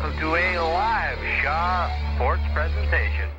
welcome to a live Shaw Sports presentation.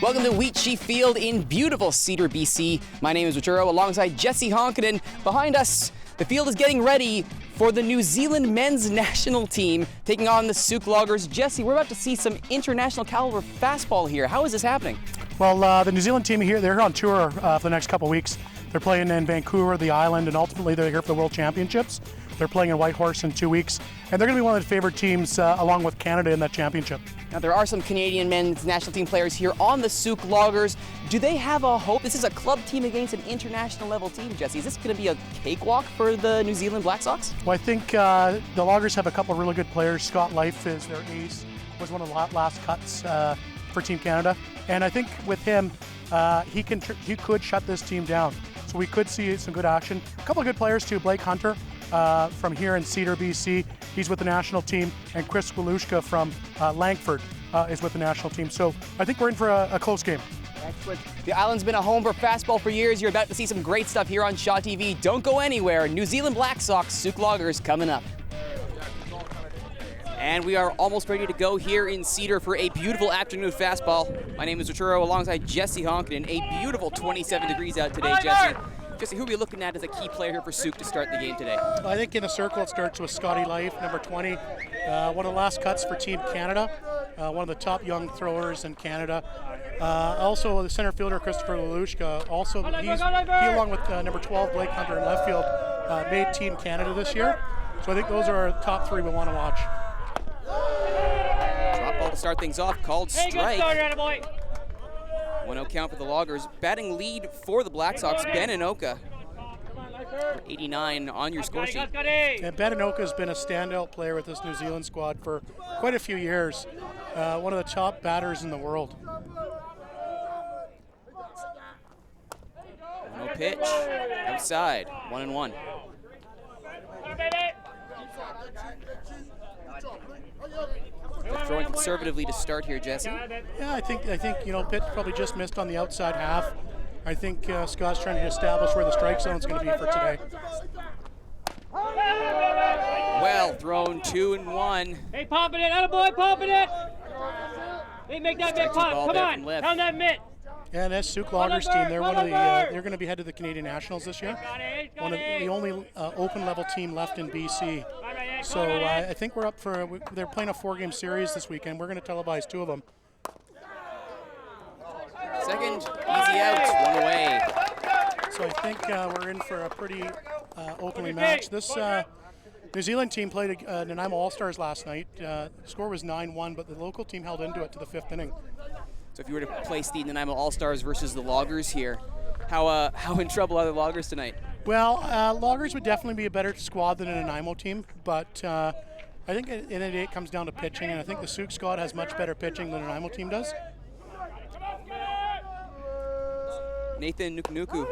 Welcome to Wheatsheaf Field in beautiful Cedar, BC. My name is Arturo, alongside Jesse Honkinen. Behind us, the field is getting ready for the New Zealand men's national team taking on the Sooke Loggers. Jesse, we're about to see some international caliber fastball here. How is this happening? Well, the New Zealand team here, they're on tour for the next couple of weeks. They're playing in Vancouver, the island, and ultimately they're here for the World Championships. They're playing in Whitehorse in 2 weeks, and they're going to be one of the favorite teams along with Canada in that championship. Now, there are some Canadian men's national team players here on the Sooke Loggers. Do they have a hope? This is a club team against an international level team, Jesse. Is this going to be a cakewalk for the New Zealand Black Sox? Well, I think the Loggers have a couple of really good players. Scott Life is their ace, was one of the last cuts for Team Canada, and I think with him, he could shut this team down. So we could see some good action. A couple of good players too. Blake Hunter from here in Cedar, BC. He's with the national team, and Chris Walushka from Langford is with the national team. So I think we're in for a close game. Excellent. The island's been a home for fastball for years. You're about to see some great stuff here on Shaw TV. Don't go anywhere. New Zealand Black Sox, Sooke Loggers coming up. And we are almost ready to go here in Cedar for a beautiful afternoon of fastball. My name is Arturo, alongside Jesse Honkinen. A beautiful 27 degrees out today, Jesse. Jesse, who are we looking at as a key player here for Sooke to start the game today? I think in the circle it starts with Scotty Life, number 20. One of the last cuts for Team Canada. One of the top young throwers in Canada. Also the center fielder, Christopher Walushka. Also, he along with number 12, Blake Hunter in left field, made Team Canada this year. So I think those are our top three we want to watch. Drop ball to start things off, called strike. 1-0 count for the Loggers. Batting lead for the Black Sox, Ben Anoka. 89 on your score sheet. And Ben Anoka has been a standout player with this New Zealand squad for quite a few years. One of the top batters in the world. No pitch, outside, 1-1. They're throwing conservatively to start here, Jesse. Yeah, I think Pitt probably just missed on the outside half. I think Scott's trying to establish where the strike zone is going to be for today. Well thrown, 2-1. Hey, popping it, attaboy, popping it. Hey, make that mitt pop. Come on, pound that mitt. Yeah, and that's Sooke Loggers team. They're one of the. They're going to be headed to the Canadian Nationals this year. One of the only open level team left in BC. So I think we're up for. They're playing a 4-game series this weekend. We're going to televise 2 of them. Second, easy out, 1 away. So I think we're in for a pretty openly match. This New Zealand team played Nanaimo All-Stars last night. The score was 9-1, but the local team held into it to the 5th inning. So if you were to place the Nanaimo All-Stars versus the Loggers here, how in trouble are the Loggers tonight? Well, Loggers would definitely be a better squad than a Nanaimo team, but I think at the end of the day it comes down to pitching, and I think the Sooke squad has much better pitching than the Nanaimo team does. Nathan Nukunuku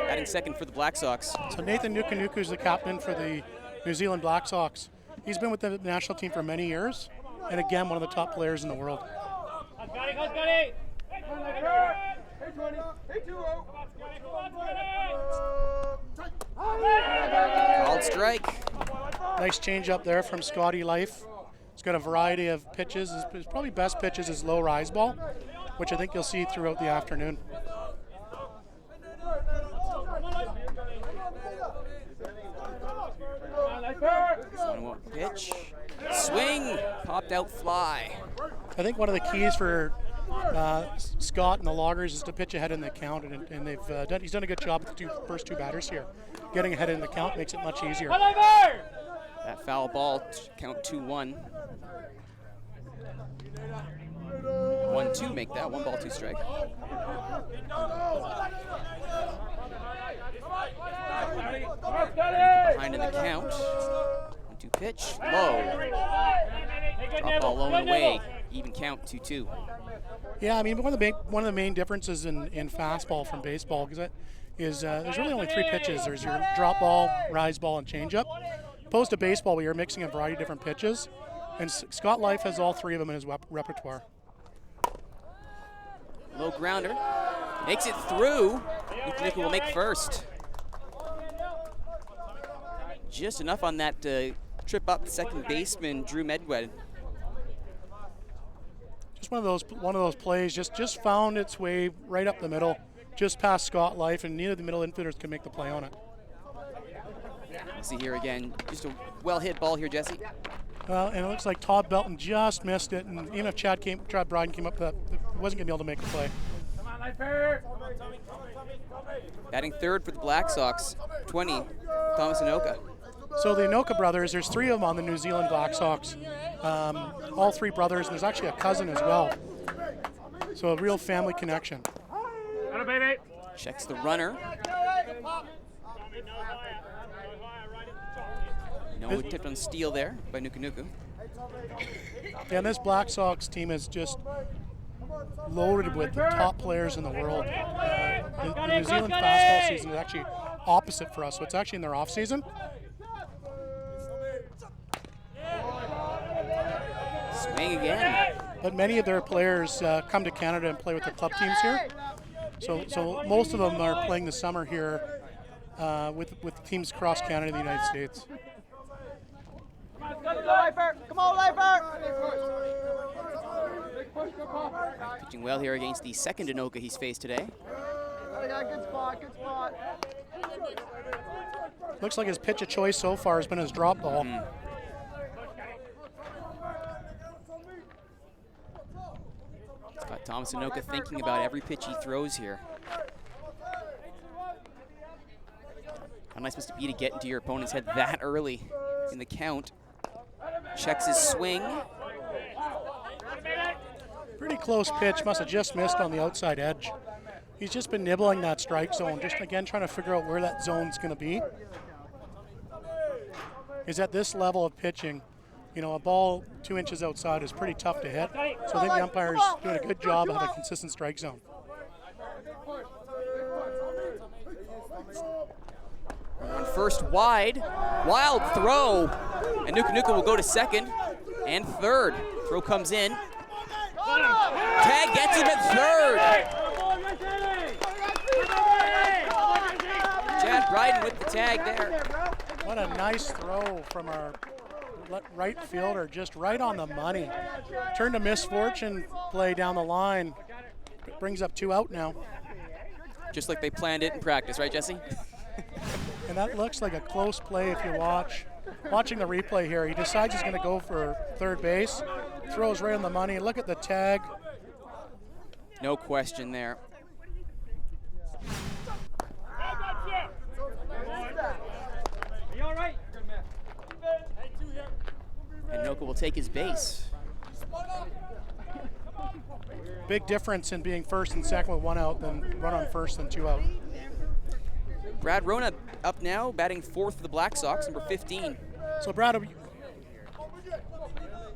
batting second for the Black Sox. So Nathan Nukunuku is the captain for the New Zealand Black Sox. He's been with the national team for many years, and again, one of the top players in the world. Called strike. Nice change up there from Scotty Life. He's got a variety of pitches. His probably best pitches is low rise ball, which I think you'll see throughout the afternoon. Pitch, swing, popped out fly. I think one of the keys for Scott and the Loggers is to pitch ahead in the count, and he's done a good job with the first 2 batters here. Getting ahead in the count makes it much easier. That foul ball, count 2-1. 1-2 make that, 1 ball, 2 strike. Behind in the count. 1-2 pitch, low. Drop ball low and away. Even count, 2-2. Yeah, I mean one of the main differences in fastball from baseball is there's really only 3 pitches. There's your drop ball, rise ball, and changeup. Opposed to baseball, where you're mixing a variety of different pitches, and Scott Life has all 3 of them in his repertoire. Low grounder, makes it through. Nicky will make first. Just enough on that trip up second baseman Drew Medwed. Just one of those plays just found its way right up the middle, just past Scott Life, and neither of the middle infielders could make the play on it. See here again, just a well-hit ball here, Jesse. Well, and it looks like Todd Belton just missed it, and even if Chad Bryden came up, he wasn't going to be able to make the play. Batting third for the Black Sox, 20, Thomas Anoka. So the Anoka brothers, there's 3 of them on the New Zealand Black Sox. All 3 brothers, and there's actually a cousin as well. So a real family connection. Checks the runner. No tipped on steal there by Nuku. Yeah, and this Black Sox team is just loaded with the top players in the world. The New Zealand fastball season is actually opposite for us, so it's actually in their off season. Swing again. But many of their players come to Canada and play with their club teams here. So most of them are playing the summer here with teams across Canada and the United States. Come on, Lifer! Pitching well here against the second Anoka he's faced today. Good spot. Looks like his pitch of choice so far has been his drop ball. It's got Thomas Anoka thinking about every pitch he throws here. How nice must it be to get into your opponent's head that early in the count? Checks his swing. Pretty close pitch, must have just missed on the outside edge. He's just been nibbling that strike zone, just again trying to figure out where that zone's going to be. Is at this level of pitching, you know, a ball 2 inches outside is pretty tough to hit. So I think the umpire's doing a good job of having a consistent strike zone. On first wide, wild throw, and Nuku will go to second and third. Throw comes in. Tag gets him at third. Chad Bryden with the tag there. What a nice throw from our right fielder, just right on the money. Turned a misfortune play down the line. It brings up 2 out now. Just like they planned it in practice, right, Jesse? And that looks like a close play if you watch. Watching the replay here, he decides he's going to go for third base, throws right on the money. Look at the tag. No question there. And Noka will take his base. Big difference in being first and second with 1 out than run on first and 2 out. Brad Rona up now, batting fourth for the Black Sox, number 15. So Brad,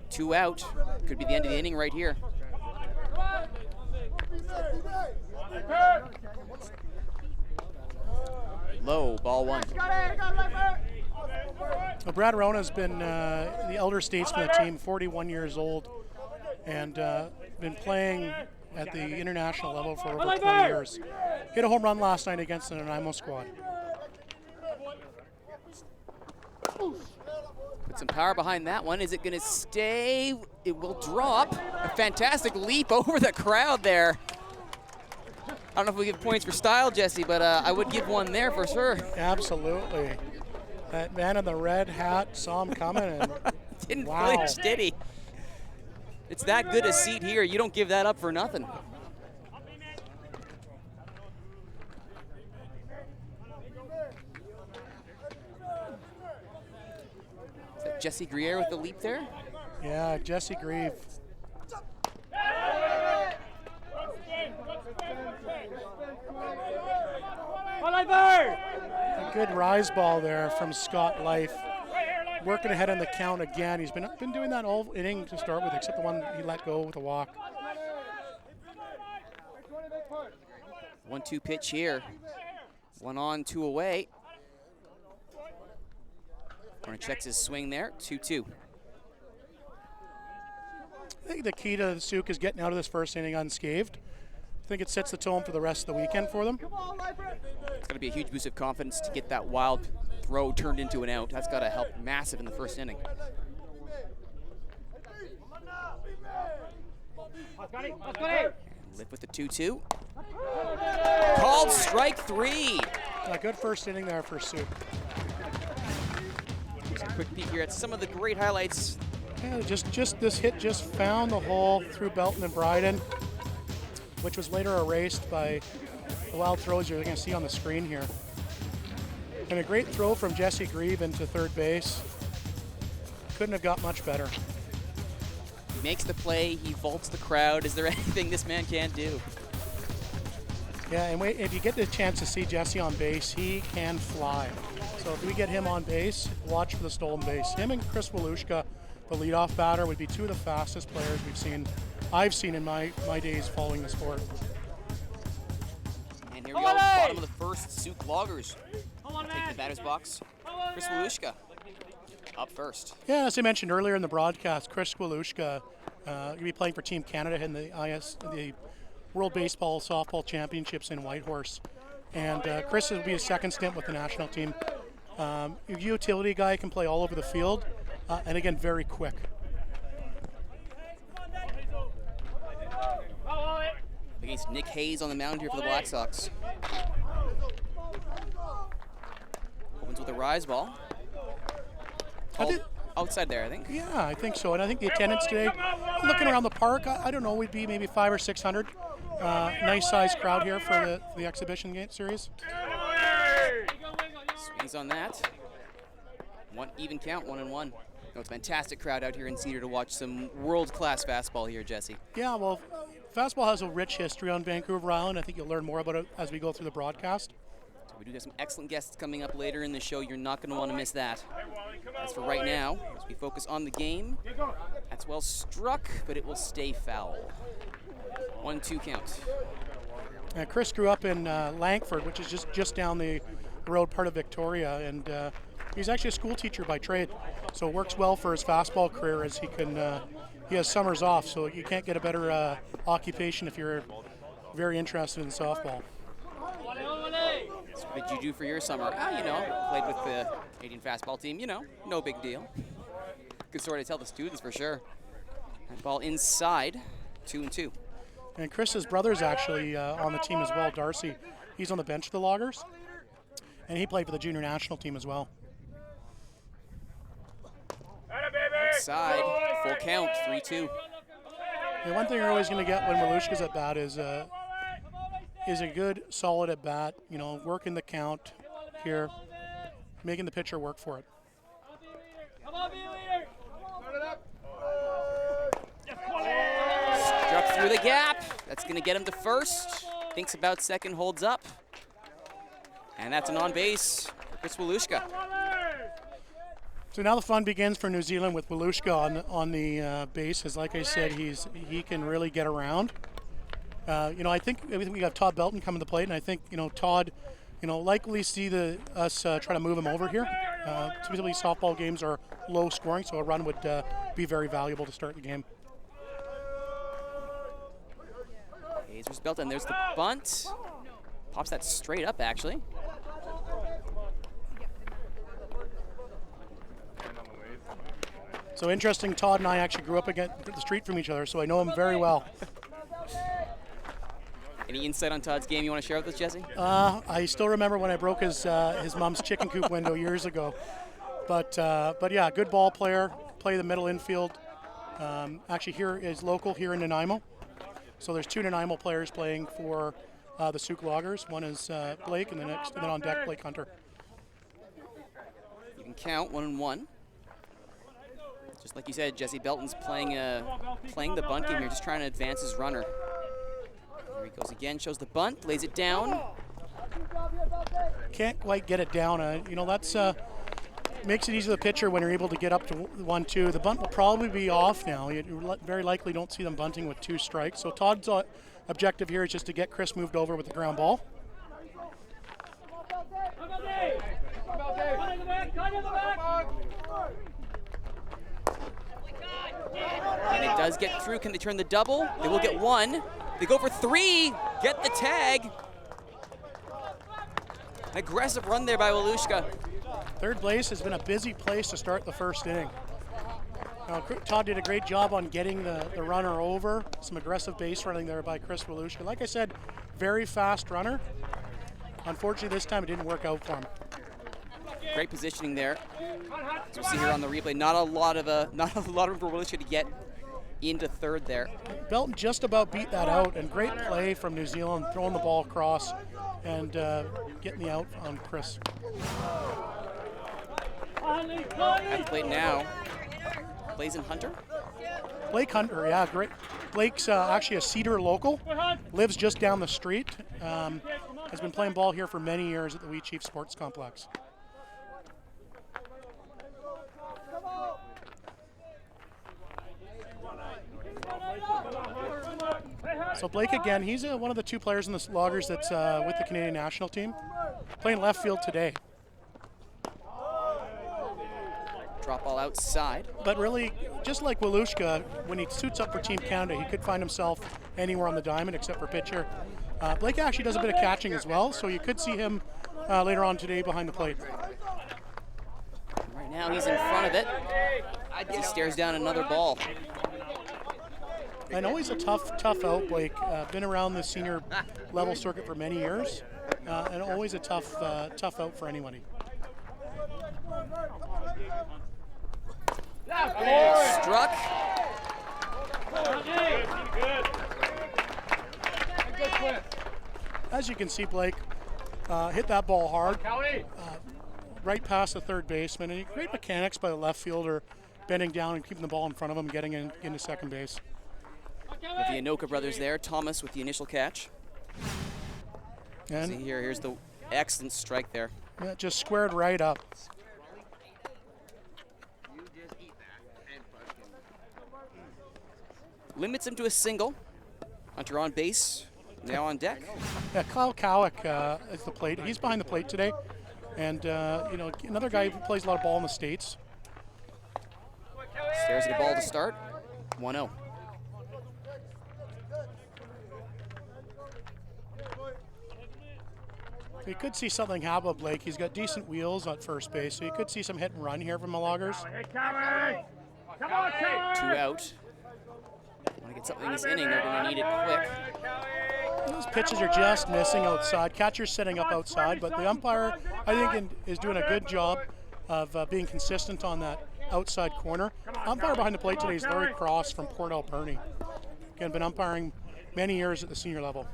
2 out. Could be the end of the inning right here. Low, ball 1. Well, Brad Rona's been the elder statesman of the team, 41 years old, and been playing at the international level for over 20 years. Hit a home run last night against the Nanaimo squad. Put some power behind that one. Is it going to stay? It will drop. A fantastic leap over the crowd there. I don't know if we give points for style, Jesse, but I would give one there for sure. Absolutely. That man in the red hat saw him coming and didn't wow. flinch, did he? It's that good a seat here. You don't give that up for nothing. Is that Jesse Grier with the leap there? Yeah, Jesse Grieve. A good rise ball there from Scott Life. Working ahead in the count again. He's been doing that all inning to start with, except the one he let go with a walk. 1-2 pitch here. 1 on, 2 away. Corner checks his swing there. 2-2. I think the key to Sooke is getting out of this first inning unscathed. I think it sets the tone for the rest of the weekend for them. It's going to be a huge boost of confidence to get that wild throw turned into an out. That's got to help massive in the first inning. Lip with the 2-2. Called strike 3. A good first inning there for Sooke. Just a quick peek here at some of the great highlights. Yeah, just this hit just found the hole through Belton and Bryden, which was later erased by the wild throws you're going to see on the screen here. And a great throw from Jesse Grieve into third base. Couldn't have got much better. He makes the play, he vaults the crowd. Is there anything this man can't do? Yeah, and wait, if you get the chance to see Jesse on base, he can fly. So if we get him on base, watch for the stolen base. Him and Chris Walushka, the leadoff batter, would be two of the fastest players I've seen in my days following the sport. And here we go, bottom of the first, Sooke Loggers take the batter's box. Chris Walushka up first. Yeah, as I mentioned earlier in the broadcast, Chris Walushka will be playing for Team Canada in the World Baseball Softball Championships in Whitehorse. And Chris will be his second stint with the national team. A utility guy, can play all over the field, and again, very quick. Against Nick Hayes on the mound here for the Black Sox. Opens with a rise ball. Outside there, I think. Yeah, I think so. And I think the attendance today, looking around the park, I don't know, we'd be maybe 500 or 600. Nice sized crowd here for the exhibition game series. Swings on that. One even count, 1-1. No, it's a fantastic crowd out here in Cedar to watch some world-class fastball here, Jesse. Yeah, well, fastball has a rich history on Vancouver Island. I think you'll learn more about it as we go through the broadcast. So we do have some excellent guests coming up later in the show. You're not going to want to miss that. As for right now, as we focus on the game, that's well struck, but it will stay foul. 1-2 count. Chris grew up in Langford, which is just down the road, part of Victoria, and he's actually a school teacher by trade, so it works well for his fastball career as he has summers off, so you can't get a better occupation if you're very interested in softball. So what did you do for your summer? Played with the Canadian fastball team, no big deal. Good story to tell the students for sure. That ball inside, 2-2. And Chris's brother's actually on the team as well, Darcy. He's on the bench of the Loggers, and he played for the junior national team as well. Outside, full count, 3-2. And one thing you're always going to get when Walushka's at bat is a good, solid at bat. Working the count here, making the pitcher work for it. Struck through the gap. That's going to get him to first. Thinks about second, holds up. And that's an on base for Chris Walushka. So now the fun begins for New Zealand with Walushka on the bases. Like I said, he can really get around. I think we got Todd Belton coming to the plate, and I think Todd, likely see us try to move him over here. Typically, softball games are low scoring, so a run would be very valuable to start the game. Hazers Belton, there's the bunt. Pops that straight up, actually. So interesting, Todd and I actually grew up against the street from each other, so I know him very well. Any insight on Todd's game you want to share with us, Jesse? I still remember when I broke his mom's chicken coop window years ago. But yeah, good ball player, play the middle infield. Actually here is local here in Nanaimo. So there's two Nanaimo players playing for the Sooke Loggers. One is Blake, and then on deck, Blake Hunter. You can count 1-1. Just like you said, Jesse Belton's playing the bunt game here, just trying to advance his runner. Here he goes again, shows the bunt, lays it down. Can't quite get it down. That's makes it easy to the pitcher when you're able to get up to 1-2. The bunt will probably be off now. You very likely don't see them bunting with 2 strikes. So Todd's objective here is just to get Chris moved over with the ground ball. And it does get through. Can they turn the double? They will get 1. They go for 3. Get the tag. Aggressive run there by Walushka. Third base has been a busy place to start the first inning. Todd did a great job on getting the runner over. Some aggressive base running there by Chris Walushka. Like I said, very fast runner. Unfortunately, this time it didn't work out for him. Great positioning there. As we see here on the replay, not a lot of room for Walushka to get into third there. Belton just about beat that out, and great play from New Zealand, throwing the ball across and getting the out on Chris. At the plate now, Blazin Hunter. Blake Hunter, yeah, great. Blake's actually a Cedar local, lives just down the street, has been playing ball here for many years at the Wheatsheaf Sports Complex. So Blake again, he's one of the two players in the Loggers that's with the Canadian national team, playing left field today. Drop ball outside. But really, just like Walushka, when he suits up for Team Canada, he could find himself anywhere on the diamond except for pitcher. Blake actually does a bit of catching as well, so you could see him later on today behind the plate. Right now he's in front of it. He stares down another ball. And always a tough out, Blake. Been around the senior level circuit for many years, and always a tough out for anybody. Struck. As you can see, Blake hit that ball hard, right past the third baseman, and great mechanics by the left fielder, bending down and keeping the ball in front of him, getting into second base. With the Anoka brothers there, Thomas with the initial catch. And see here's the excellent strike there. Yeah, just squared right up. Limits him to a single. Hunter on base, now on deck. Yeah, Kyle Cowick is the plate. He's behind the plate today, and another guy who plays a lot of ball in the States. Stares at the ball to start. 1-0. You could see something happen with Blake. He's got decent wheels at first base, so you could see some hit and run here from the Loggers. Two out. Want to get something in this inning, they're going to need it quick. Those pitches are just missing outside. Catcher's setting up outside, but the umpire, I think, is doing a good job of being consistent on that outside corner. Umpire behind the plate today is Larry Cross from Port Alberni. Again, been umpiring many years at the senior level.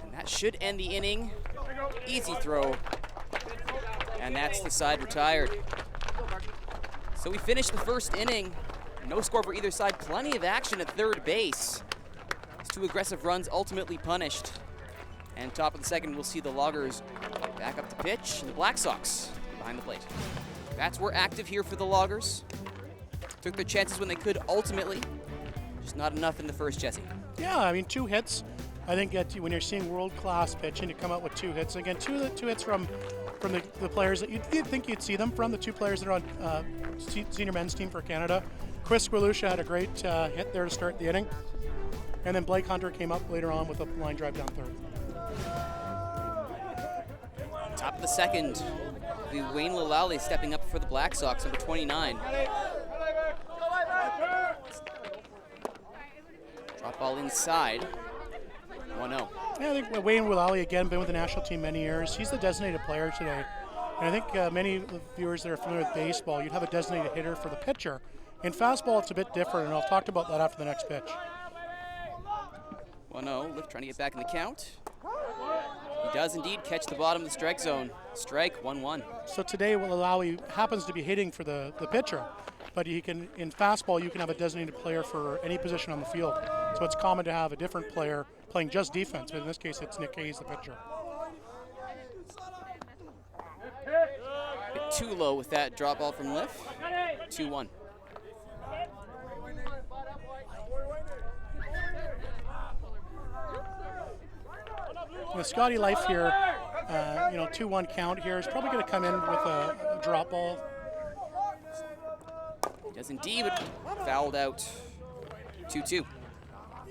And that should end the inning. Easy throw. And that's the side retired. So we finished the first inning. No score for either side. Plenty of action at third base. These two aggressive runs ultimately punished. And top of the second, we'll see the Loggers back up to pitch and the Black Sox behind the plate. Bats were active here for the Loggers. Took their chances when they could ultimately. Just not enough in the first, Jesse. Yeah, I mean, 2 hits. I think when you're seeing world-class pitching, to come out with 2 hits. Again, two hits from the players that you'd think you'd see them from, the 2 players that are on senior men's team for Canada. Chris Walushka had a great hit there to start the inning. And then Blake Hunter came up later on with a line drive down third. Top of the second, the Wayne Lalale stepping up for the Black Sox, number 29. Drop ball inside. 1-0. Yeah, I think Wayne Lalale, again, been with the national team many years. He's the designated player today. And I think many of the viewers that are familiar with baseball, you'd have a designated hitter for the pitcher. In fastball, it's a bit different, and I'll talk about that after the next pitch. 1-0, Lift trying to get back in the count. He does indeed catch the bottom of the strike zone. Strike, 1-1. So today, Lalale happens to be hitting for the pitcher, but he can, in fastball, you can have a designated player for any position on the field. So it's common to have a different player playing just defense, but in this case, it's Nick Hayes, the pitcher. A bit too low with that drop ball from Lift. 2-1. With Scotty Life here, 2-1 count here, is probably going to come in with a drop ball. He does indeed, but fouled out. 2-2.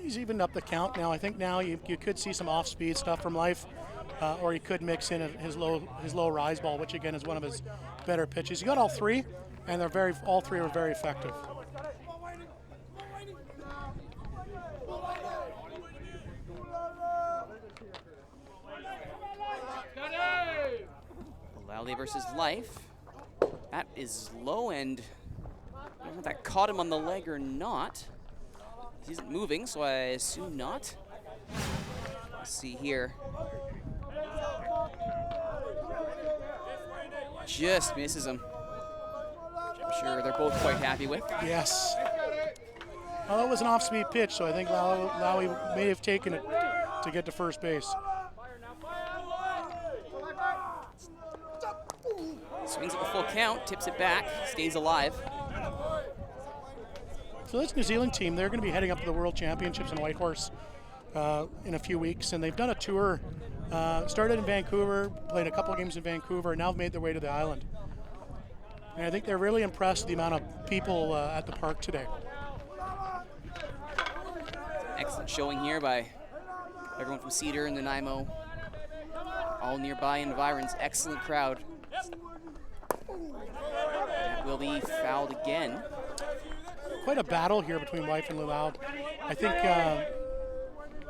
he's evened up the count now. I think now you could see some off-speed stuff from Life, or he could mix in his low rise ball, which again is one of his better pitches. He got all three, and all three were very effective. Lally versus Life. That is low, and I don't know if that caught him on the leg or not. He isn't moving, so I assume not. Let's see here. Just misses him. Which I'm sure they're both quite happy with. Yes. Well, that was an off-speed pitch, so I think Lally may have taken it to get to first base. Swings at the full count, tips it back, stays alive. So this New Zealand team, they're going to be heading up to the World Championships in Whitehorse in a few weeks, and they've done a tour. Started in Vancouver, played a couple of games in Vancouver, and now have made their way to the island. And I think they're really impressed with the amount of people at the park today. Excellent showing here by everyone from Cedar and Nanaimo. All nearby environs, excellent crowd. That will be fouled again. Quite a battle here between Life and Luau. I think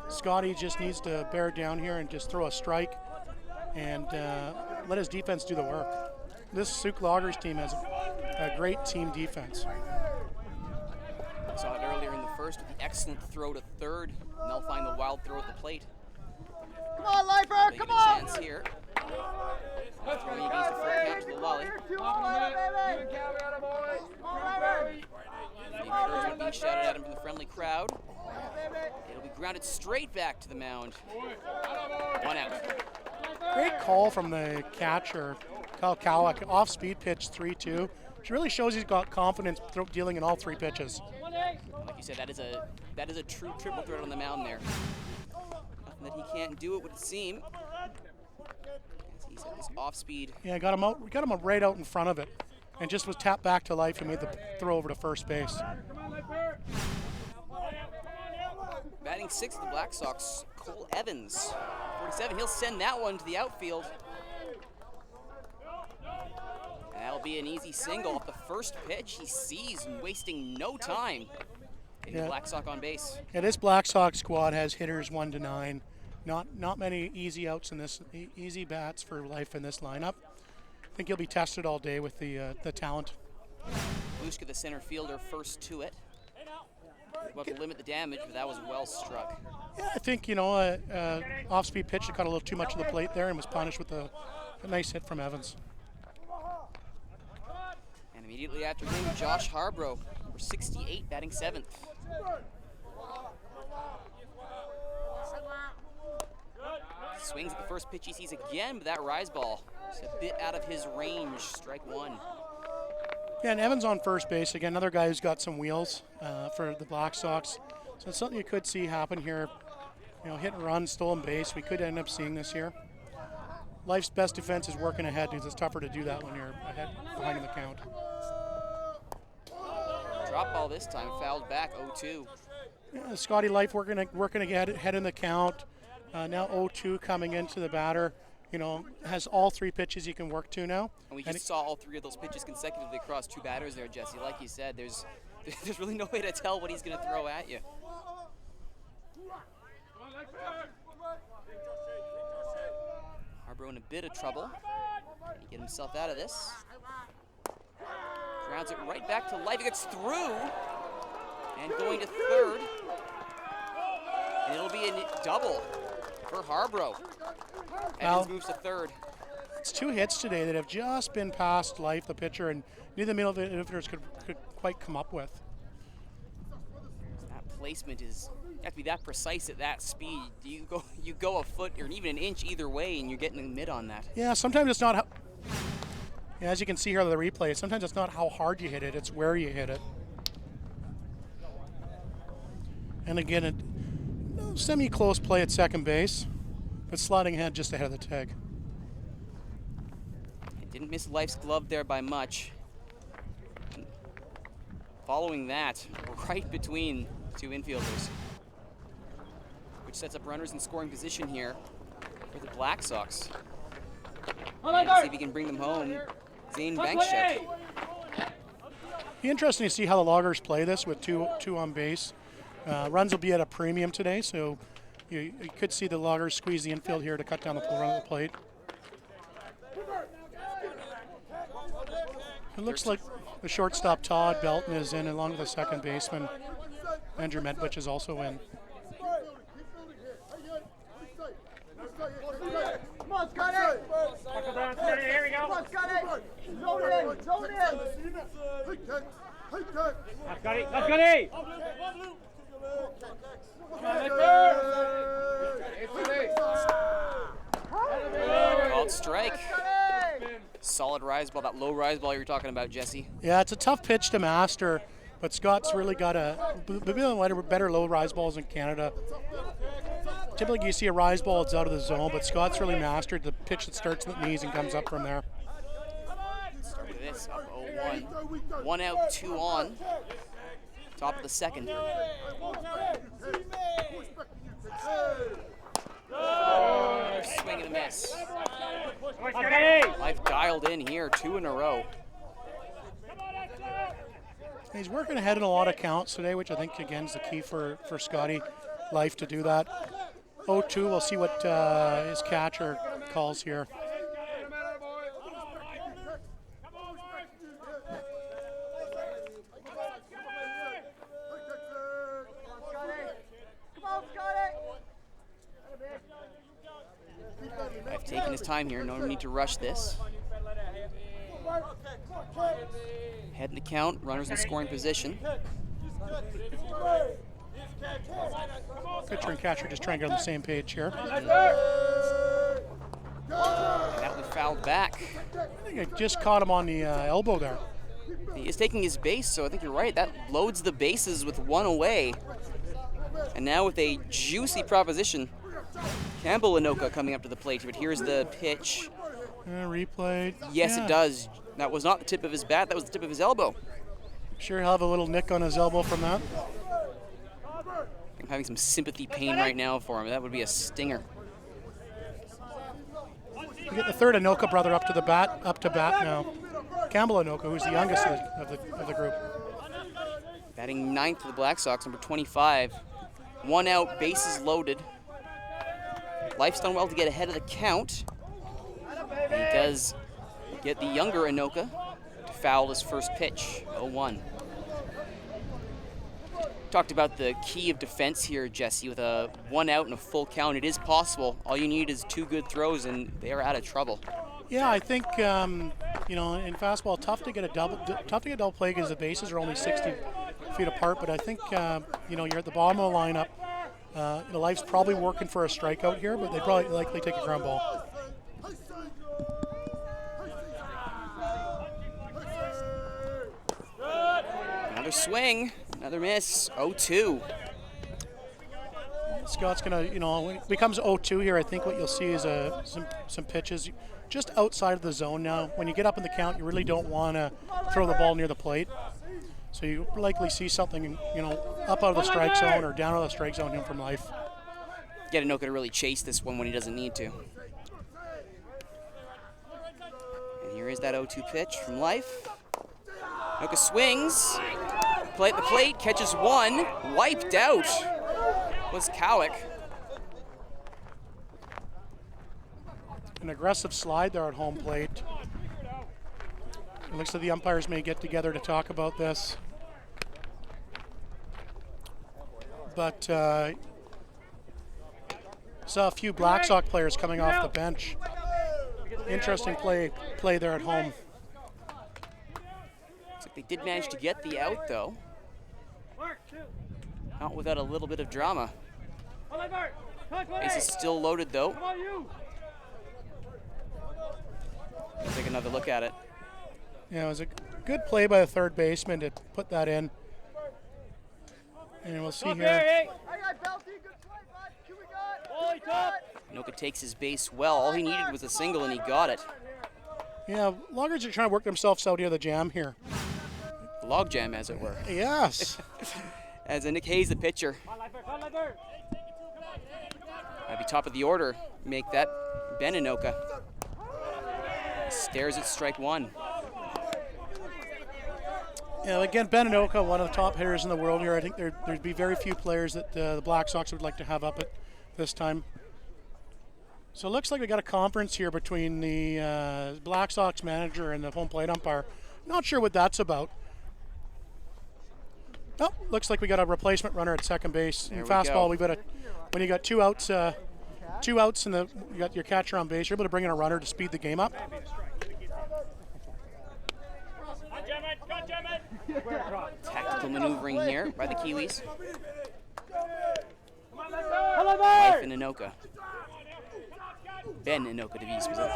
Scotty just needs to bear down here and just throw a strike and let his defense do the work. This Sooke Loggers team has a great team defense. Saw it earlier in the first with the excellent throw to third, nullifying the wild throw at the plate. Come on, Lifer, come on! Chance here. Throwing against the full count to the lolly. The encouragement being shouted at him from the friendly crowd. It'll be grounded straight back to the mound. 1 out. Great call from the catcher, Kyle Cowlick. Off-speed pitch 3-2, which really shows he's got confidence dealing in all three pitches. Like you said, that is a true triple threat on the mound there. Nothing that he can't do, it would seem. As he's at this off-speed. Yeah, got him out. We got him right out in front of it, and just was tapped back to Life and made the throw over to first base. Batting sixth, the Black Sox, Cole Evans, 47. He'll send that one to the outfield. And that'll be an easy single off the first pitch. He sees and wasting no time. Getting the Black Sox on base. Yeah, this Black Sox squad has hitters 1 to 9. Not many easy outs in this, easy bats for Life in this lineup. I think he'll be tested all day with the talent. Lushka, the center fielder, first to it. About to limit the damage, but that was well struck. Yeah, I think, off-speed pitch that caught a little too much of the plate there and was punished with a nice hit from Evans. And immediately after him, Josh Harbrough, number 68, batting seventh. Swings at the first pitch he sees again, but that rise ball is a bit out of his range. Strike one. Yeah, and Evans on first base. Again, another guy who's got some wheels for the Black Sox. So it's something you could see happen here. Hit and run, stolen base. We could end up seeing this here. Life's best defense is working ahead because it's tougher to do that when you're ahead behind in the count. Drop ball this time, fouled back, 0-2. Yeah, Scotty Life working ahead in the count. Now 0-2 coming into the batter. Has all three pitches he can work to now. And we just saw all three of those pitches consecutively across two batters there, Jesse. Like you said, there's really no way to tell what he's going to throw at you. Harbrough in a bit of trouble. Can he get himself out of this? Grounds it right back to Life. He gets through. And going to third. And it'll be a double for Harbrough. Evans moves to third. It's 2 hits today that have just been past Life, the pitcher, and neither middle infielders could quite come up with. That placement is, you have to be that precise at that speed. You go a foot or even an inch either way, and you're getting the mid on that. Yeah, sometimes it's not how, as you can see here on the replay, sometimes it's not how hard you hit it, it's where you hit it. And again, a semi-close play at second base, but sliding ahead just ahead of the tag. It didn't miss Life's glove there by much. And following that, right between two infielders. which sets up runners in scoring position here for the Black Sox. Hold See if he can bring them home. Zane Bankship. Be interesting to see how the Loggers play this with two on base. Runs will be at a premium today, so you could see the Loggers squeeze the infield here to cut down the run of the plate. It looks like the shortstop Todd Belton is in, along with the second baseman Andrew Medvich is also in. Come on, Scotty! Buckle down, Cedar. Here we Come go. on, Scotty! Zone in! Zone in! Let's Scotty. Let's Scotty. Called strike. Solid rise ball, that low rise ball you were talking about, Jesse. Yeah, it's a tough pitch to master, but Scott's really got better low rise balls in Canada. Typically you see a rise ball, it's out of the zone, but Scott's really mastered the pitch that starts at the knees and comes up from there. Start of this, up 0-1. 1 out, 2 on. Top of the second. Swing and a miss. Life dialed in here, 2 in a row. He's working ahead in a lot of counts today, which I think, again, is the key for Scotty Life to do that. 0-2, we'll see what his catcher calls here. I've taken his time here, no need to rush this. Head in the count, runners in scoring position. Pitcher and catcher just trying to get on the same page here. That was fouled back. I think I just caught him on the elbow there. He is taking his base, so I think you're right. That loads the bases with 1 away. And now with a juicy proposition, Campbell Anoka coming up to the plate. But here's the pitch. Replay. Yes, Yeah. it does. That was not the tip of his bat. That was the tip of his elbow. Sure he'll have a little nick on his elbow from that. I'm having some sympathy pain right now for him. That would be a stinger. We get the third Anoka brother up to bat now. Campbell Anoka, who's the youngest of the group. Batting ninth for the Black Sox, number 25. 1 out, bases loaded. Life's done well to get ahead of the count. And he does get the younger Anoka to foul his first pitch, 0-1. Talked about the key of defense here, Jesse, with a 1 out and a full count. It is possible. All you need is 2 good throws, and they are out of trouble. Yeah, I think in fastball, tough to get a double play because the bases are only 60 feet apart. But I think you're at the bottom of the lineup. The Life's probably working for a strikeout here, but they probably likely take a ground ball. Another swing, another miss, 0-2. Scott's gonna, when it becomes 0-2 here, I think what you'll see is some pitches just outside of the zone now. When you get up in the count, you really don't want to throw the ball near the plate. So you likely see something, up out of the strike zone or down out of the strike zone here from Life. Get Anoka to really chase this one when he doesn't need to. And here is that 0-2 pitch from Life. Anoka swings, play at the plate, catches one, wiped out was Cowick. An aggressive slide there at home plate. It looks like the umpires may get together to talk about this. But saw a few Black Sox players coming off the bench. Interesting play there at home. Looks like they did manage to get the out, though. Not without a little bit of drama. Base is still loaded, though. We'll take another look at it. Yeah, it was a good play by the third baseman to put that in. And we'll see here. Anoka takes his base well. All he needed was a single, and he got it. Yeah, Loggers are trying to work themselves out of the jam here. Log jam, as it were. Yes. As Nick Hayes, the pitcher. top of the order make that. Ben Inoka stares at strike one. Yeah, again, Ben Inoka, one of the top hitters in the world here. I think there'd be very few players that the Black Sox would like to have up at this time. So it looks like we got a conference here between the Black Sox manager and the home plate umpire. Not sure what that's about. Oh, looks like we got a replacement runner at second base. In fastball, we've got when you got two outs and you got your catcher on base, you're able to bring in a runner to speed the game up. Tactical maneuvering here by the Kiwis. Life in Inoka. Ben Inoka to be specific.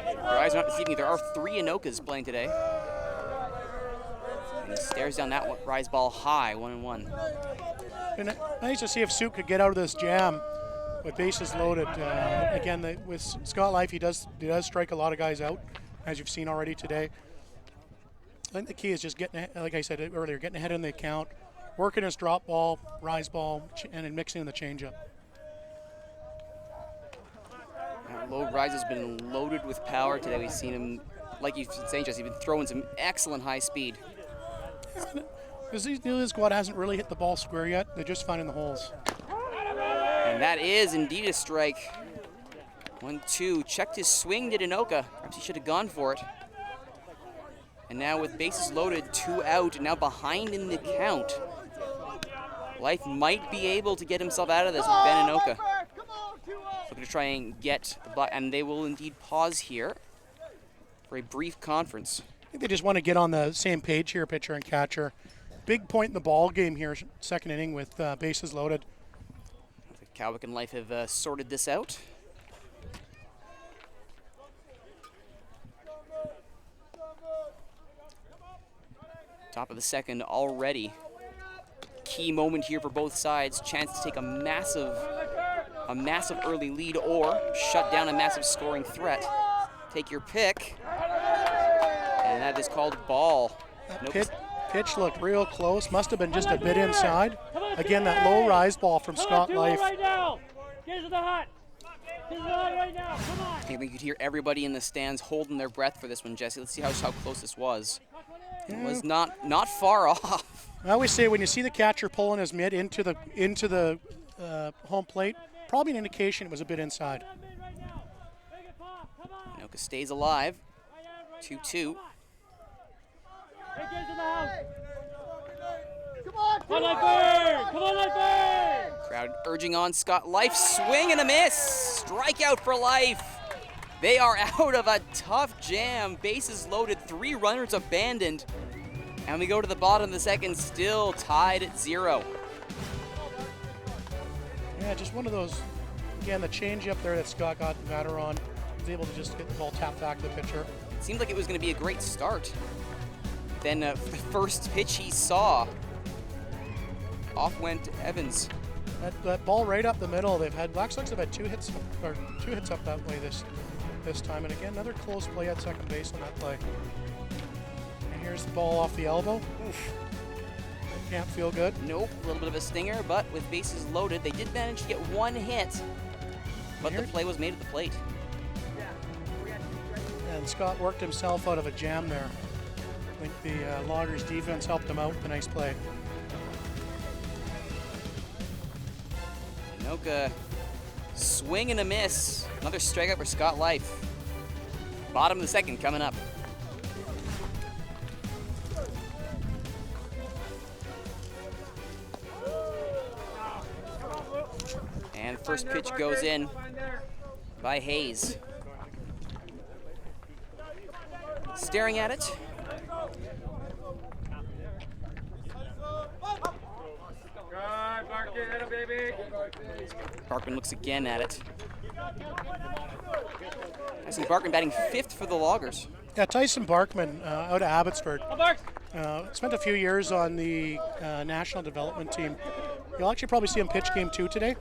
Your eyes are not deceiving me. There are 3 Inokas playing today. And he stares down that rise ball high, 1-1. Nice to see if Sooke could get out of this jam with bases loaded. Again, with Scott Life, he does strike a lot of guys out, as you've seen already today. I think the key is just getting, like I said earlier, getting ahead in the account, working his drop ball, rise ball, and then mixing in the changeup. Low rise has been loaded with power today. We've seen him, like you've been saying, Jesse, been throwing some excellent high speed. Because his squad hasn't really hit the ball square yet. They're just finding the holes. And that is indeed a strike. 1-2. Checked his swing, did Inoka. Perhaps he should have gone for it. And now with bases loaded, 2 out, and now behind in the count. Life might be able to get himself out of this with Ben Inoka. Looking to try and get the butt, and they will indeed pause here for a brief conference. I think they just want to get on the same page here, pitcher and catcher. Big point in the ball game here, second inning with bases loaded. Cowick and Life have sorted this out. Top of the second already. Key moment here for both sides. Chance to take a massive early lead or shut down a massive scoring threat. Take your pick. And that is called ball. Pitch looked real close. Must have been just a bit inside. Again, that low rise ball from Scott Life. Right now. Get to the hut. Get to the hut right now. Come on. I think we could hear everybody in the stands holding their breath for this one, Jesse. Let's see how close this was. It was not far off. I always say when you see the catcher pulling his mitt into the home plate, probably an indication it was a bit inside. Inoka stays alive. 2-2. Come on, Come on, Lightbird! Come on, Lightbird! Crowd urging on Scott. Life, swing and a miss. Strikeout for Life. They are out of a tough jam. Bases loaded, 3 runners abandoned. And we go to the bottom of the second, still tied at 0. Yeah, just one of those, again, the change up there that Scott got the batter on. He was able to just get the ball tapped back to the pitcher. It seemed like it was going to be a great start. Then the first pitch he saw, off went Evans. That ball right up the middle. Black Sox have had 2 hits up that way this time. And again, another close play at second base on that play. And here's the ball off the elbow. Oof. Can't feel good. Nope, a little bit of a stinger, but with bases loaded, they did manage to get 1 hit. But the play was made at the plate. And Scott worked himself out of a jam there. I think the Loggers defense helped him out with a nice play. Inoka, swing and a miss. Another strikeout for Scott Life. Bottom of the second coming up. And first pitch goes in by Hayes. Staring at it. Barkman looks again at it. I see Barkman batting 5th for the Loggers. Yeah, Tyson Barkman out of Abbotsford. Spent a few years on the national development team. You'll actually probably see him pitch game 2 today.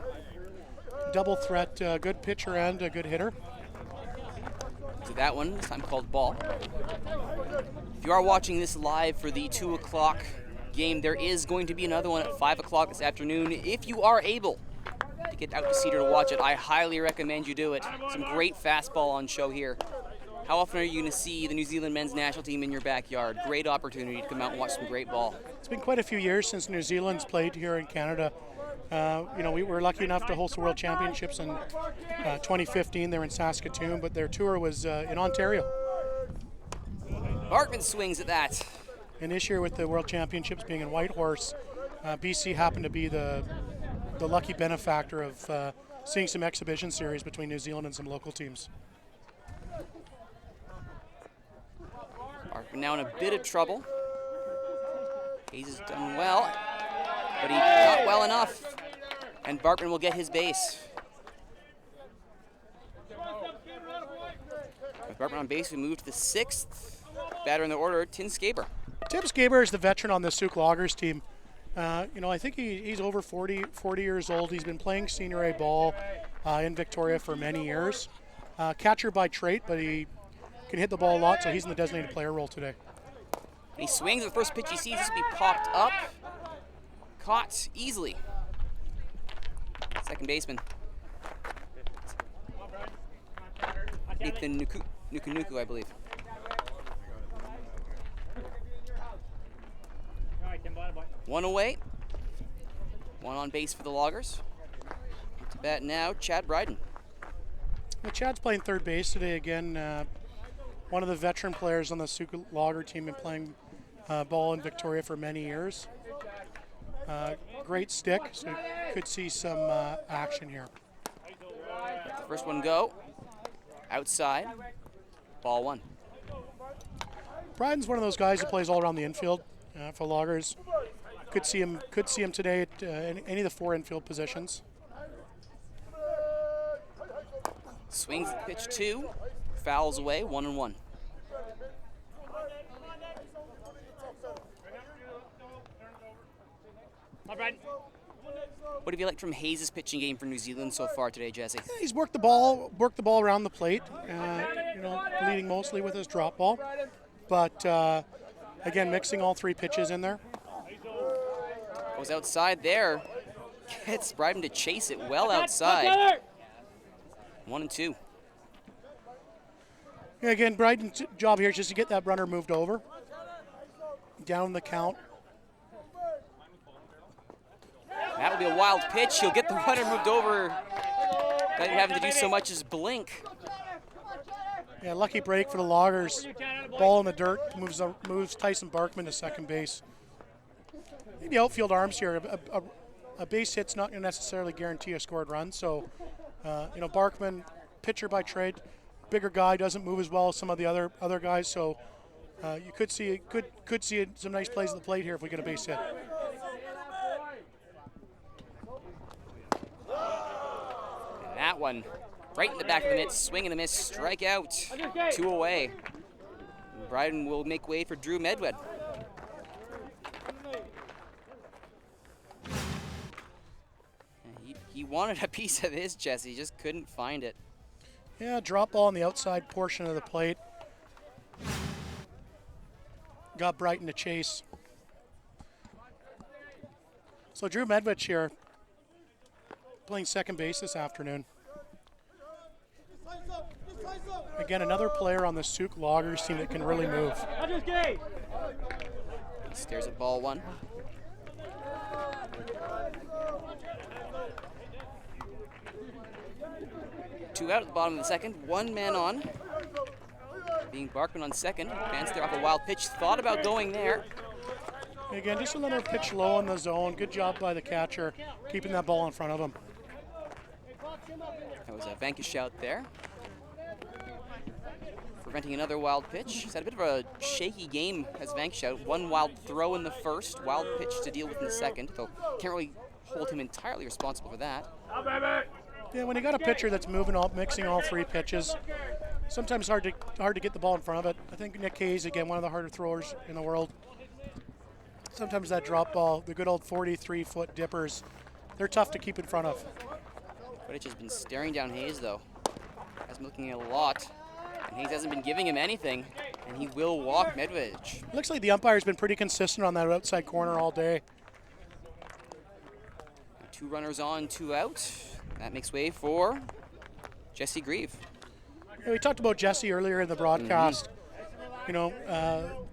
Double threat, good pitcher and a good hitter. To that one, this time called ball. If you are watching this live for the 2 o'clock game, there is going to be another one at 5 o'clock this afternoon if you are able. to get out to Cedar to watch it, I highly recommend you do it. Some great fastball on show here. How often are you going to see the New Zealand men's national team in your backyard? Great opportunity to come out and watch some great ball. It's been quite a few years since New Zealand's played here in Canada. We were lucky enough to host the World Championships in 2015. They're in Saskatoon, but their tour was in Ontario. Barkman swings at that. And this year with the World Championships being in Whitehorse, BC happened to be the lucky benefactor of seeing some exhibition series between New Zealand and some local teams. Barkman now in a bit of trouble. Hayes has done well, but he not well enough. And Barkman will get his base. With Barkman on base, we move to the 6th batter in the order, Tim Skaber. Tim Skaber is the veteran on the Sooke Loggers team. I think he's over 40 years old. He's been playing senior A ball in Victoria for many years. Catcher by trait, but he can hit the ball a lot, so he's in the designated player role today. And he swings at the first pitch he sees. This will be popped up. Caught easily. Second baseman. Nathan Nuku, I believe. One away. One on base for the Loggers. To bat now, Chad Bryden. Well, Chad's playing third base today again. One of the veteran players on the Sooke Logger team, been playing ball in Victoria for many years. Great stick, so could see some action here. Let the first one go. Outside. Ball one. Bryden's one of those guys who plays all around the infield for Loggers. Could see him today at any of the 4 infield positions. Swings at pitch 2. Fouls away, 1-1. What have you liked from Hayes' pitching game for New Zealand so far today, Jesse? Yeah, he's worked the ball around the plate. Leading mostly with his drop ball, but again, mixing all 3 pitches in there. Goes outside there. Gets Bryden to chase it well outside. 1-2. Yeah, again, Bryden's job here is just to get that runner moved over. Down the count. That would be a wild pitch. He'll get the runner moved over. Not even having to do so much as blink. Yeah, lucky break for the Loggers. Ball in the dirt, moves Tyson Barkman to second base. The outfield arms here. A base hit's not going to necessarily guarantee a scored run. So, Barkman, pitcher by trade, bigger guy, doesn't move as well as some of the other guys. So, you could see some nice plays at the plate here if we get a base hit. That one, right in the back of the mitt, swing and a miss, strike out, 2 away. Bryden will make way for Drew Medwed. He wanted a piece of his, Jesse, just couldn't find it. Yeah, drop ball on the outside portion of the plate. Got Bryden to chase. So Drew Medwed here, playing second base this afternoon. Again, another player on the Sooke Loggers team that can really move. He stares at ball 1. Two out at the bottom of the second, 1 man on. Being Barkman on second, Vance there off a wild pitch, thought about going there. Again, just another pitch low in the zone. Good job by the catcher, keeping that ball in front of him. That was a vanquish out there. Preventing another wild pitch. He's had a bit of a shaky game as vanquish out. 1 wild throw in the first, wild pitch to deal with in the second, though can't really hold him entirely responsible for that. Yeah, when you got a pitcher that's mixing all 3 pitches, sometimes hard to get the ball in front of it. I think Nick Hayes, again, one of the harder throwers in the world. Sometimes that drop ball, the good old 43-foot dippers, they're tough to keep in front of. Footage has been staring down Hayes, though. Has been looking at a lot, and Hayes hasn't been giving him anything, and he will walk Medvedge. Looks like the umpire's been pretty consistent on that outside corner all day. 2 runners on, 2 out. That makes way for Jesse Grieve. Yeah, we talked about Jesse earlier in the broadcast. You know,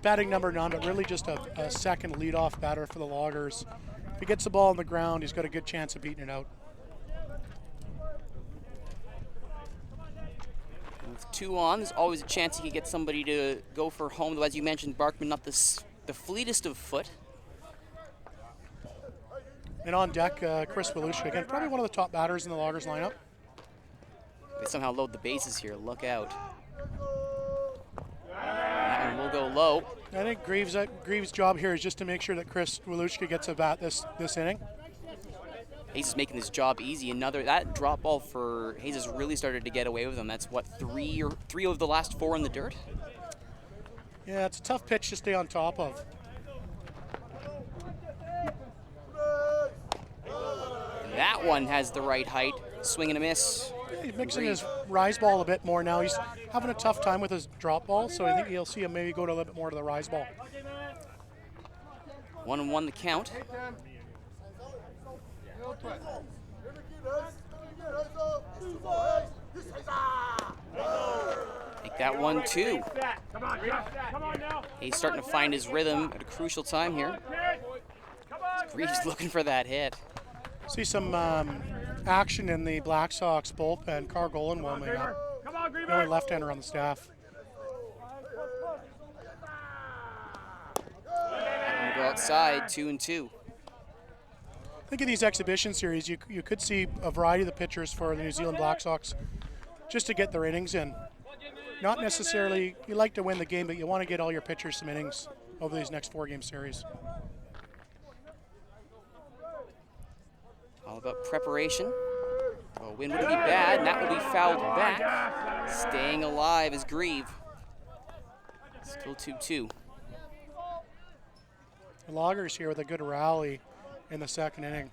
batting number 9, but really just a second leadoff batter for the Loggers. If he gets the ball on the ground, he's got a good chance of beating it out. With 2 on, there's always a chance he could get somebody to go for home. Though, as you mentioned, Barkman not the fleetest of foot. And on deck, Chris Walushka, again, probably one of the top batters in the Loggers lineup. They somehow load the bases here. Look out. That one will go low. I think Greaves' job here is just to make sure that Chris Walushka gets a bat this inning. Hayes is making his job easy. That drop ball for Hayes has really started to get away with him. That's what, three of the last 4 in the dirt? Yeah, it's a tough pitch to stay on top of. And that one has the right height. Swing and a miss. Yeah, he's mixing his rise ball a bit more now. He's having a tough time with his drop ball, so I think you'll see him maybe go to a little bit more to the rise ball. 1-1 the count. Take that 1-2. He's starting to find his rhythm at a crucial time here. Greaves looking for that hit. See some action in the Black Sox bullpen. Carl Golan warming up. The only left-hander on the staff. And go outside, 2-2. I think in these exhibition series, you could see a variety of the pitchers for the New Zealand Black Sox just to get their innings in. Not necessarily, you like to win the game, but you want to get all your pitchers some innings over these next 4-game series. All about preparation. Oh, wind would be bad, and that will be fouled back. Staying alive is Grieve. Still 2-2. The Loggers here with a good rally in the second inning.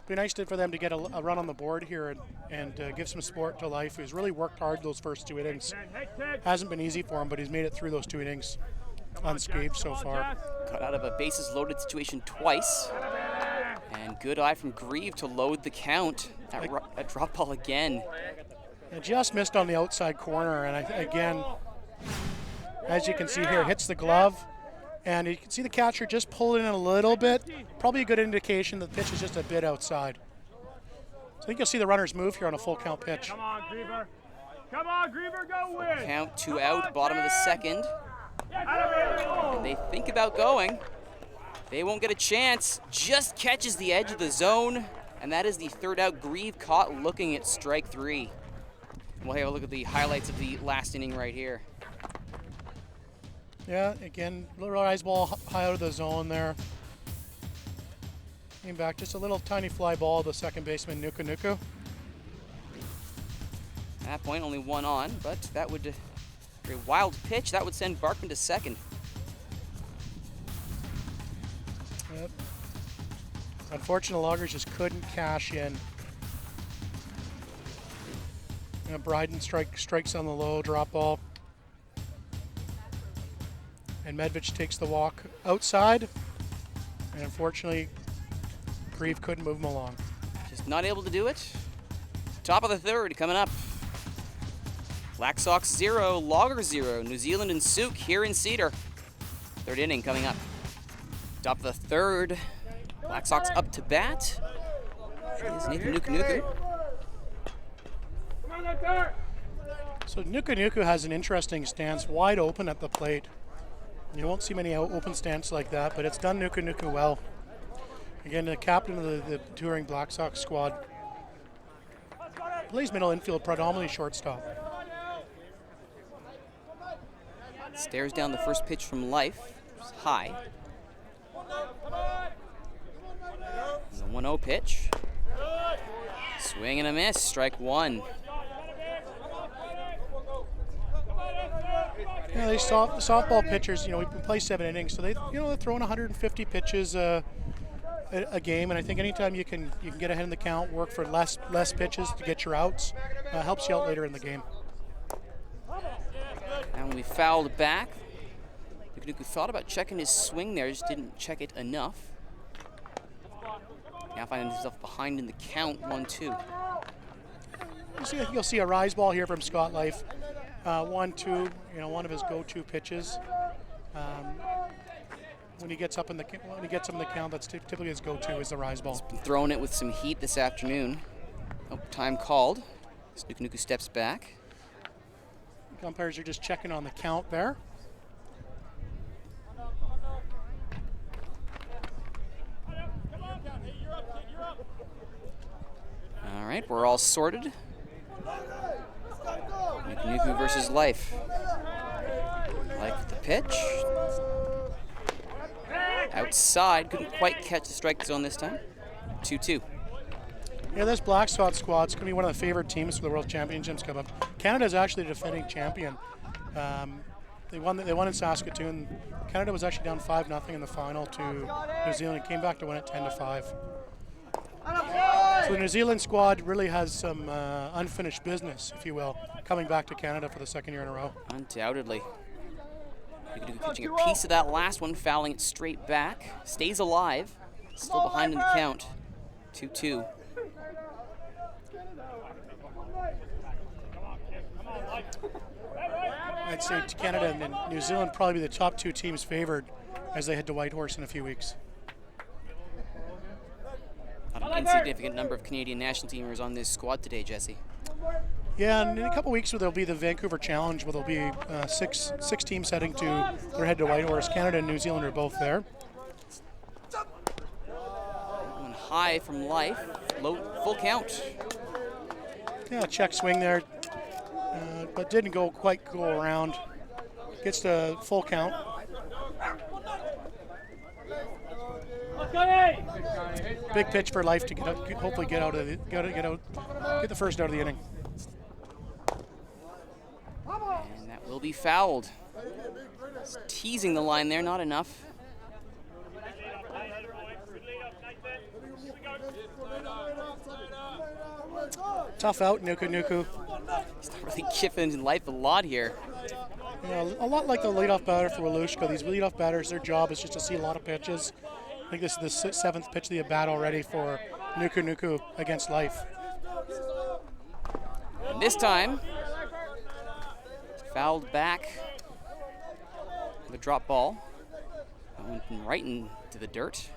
Be nice for them to get a run on the board here and give some sport to life. He's really worked hard those first 2 innings. Hasn't been easy for him, but he's made it through those 2 innings unscathed so far. Cut out of a bases loaded situation twice. And good eye from Grieve to load the count. That drop ball again. And just missed on the outside corner, and again, as you can see here, hits the glove. And you can see the catcher just pull it in a little bit. Probably a good indication that the pitch is just a bit outside. So I think you'll see the runners move here on a full count pitch. Come on, Griever. Come on, Griever, go win. Count 2 out, bottom of the second. And they think about going. They won't get a chance. Just catches the edge of the zone. And that is the 3rd out. Grieve caught looking at strike 3. We'll have a look at the highlights of the last inning right here. Yeah, again, little rise ball high out of the zone there. Came back, just a little tiny fly ball to second baseman Nuku Nuku. At that point, only 1 on, but that would, a wild pitch, that would send Barkman to second. Yep. Unfortunately, Loggers just couldn't cash in. Bryden strikes on the low drop ball. And Medvich takes the walk outside, and unfortunately, Grieve couldn't move him along. Just not able to do it. Top of the 3rd coming up. Black Sox 0, Loggers 0, New Zealand and Sooke here in Cedar. 3rd inning coming up. Top of the 3rd, Black Sox up to bat. Is Nathan Nuku Nuku. So Nuku Nuku has an interesting stance, wide open at the plate. You won't see many open stance like that, but it's done Nuku Nuku well. Again, the captain of the touring Black Sox squad. Plays middle infield, predominantly shortstop. Stares down the first pitch from Life. It's high. The 1-0 pitch. Swing and a miss, strike 1. Yeah, these softball pitchers, we play 7 innings, so they're throwing 150 pitches a game, and I think anytime you can get ahead in the count, work for less pitches to get your outs, helps you out later in the game. And we fouled back. Nuku thought about checking his swing there, just didn't check it enough. Now finding himself behind in the count, 1-2. You'll see a rise ball here from Scott Life. 1-2, one of his go-to pitches. When he gets up in the count, that's typically his go-to is the rise ball. He's been throwing it with some heat this afternoon. Oh, time called. Sooke Nuku steps back. Umpires are just checking on the count there. All right, we're all sorted. Nuku versus Life. Life with the pitch. Outside, couldn't quite catch the strike zone this time. 2-2. Yeah, this Black Sox squad's going to be one of the favorite teams for the World Championships coming up. Canada's actually the defending champion. They won in Saskatoon. Canada was actually down 5-0 in the final to New Zealand. Came back to win it 10-5. So the New Zealand squad really has some unfinished business, if you will, coming back to Canada for the second year in a row. Undoubtedly. Pitching a piece of that last one, fouling it straight back. Stays alive. Still behind in the count. 2-2. I'd say Canada and New Zealand probably be the top two teams favored as they head to Whitehorse in a few weeks. Not an insignificant number of Canadian national teamers on this squad today, Jesse. Yeah, and in a couple weeks there'll be the Vancouver Challenge, where there'll be six teams heading to their head to Whitehorse. Canada and New Zealand are both there. One high from Life, full count. Yeah, check swing there, but didn't quite go around. Gets the full count. Big pitch for Life to hopefully get the first out of the inning. And that will be fouled. Just teasing the line there, not enough. Tough out, Nuku. He's not really giving Life a lot here. Yeah, a lot like the leadoff batter for Walushka. These leadoff batters, their job is just to see a lot of pitches. I think this is the seventh pitch of the at-bat already for Nuku against Life. And this time, fouled back. The drop ball. That went right into the dirt.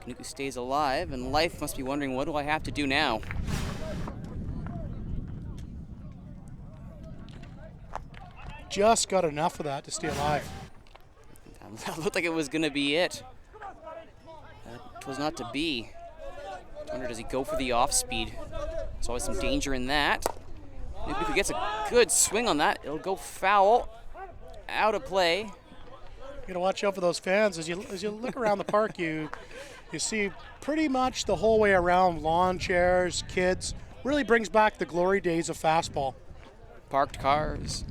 Nuku stays alive, and Life must be wondering, what do I have to do now? Just got enough of that to stay alive. That looked like it was going to be it. That was not to be. I wonder, does he go for the off-speed? There's always some danger in that. If he gets a good swing on that, it'll go foul. Out of play. You gotta watch out for those fans. As you look around the park, you see pretty much the whole way around lawn chairs, kids. Really brings back the glory days of fastball. Parked cars.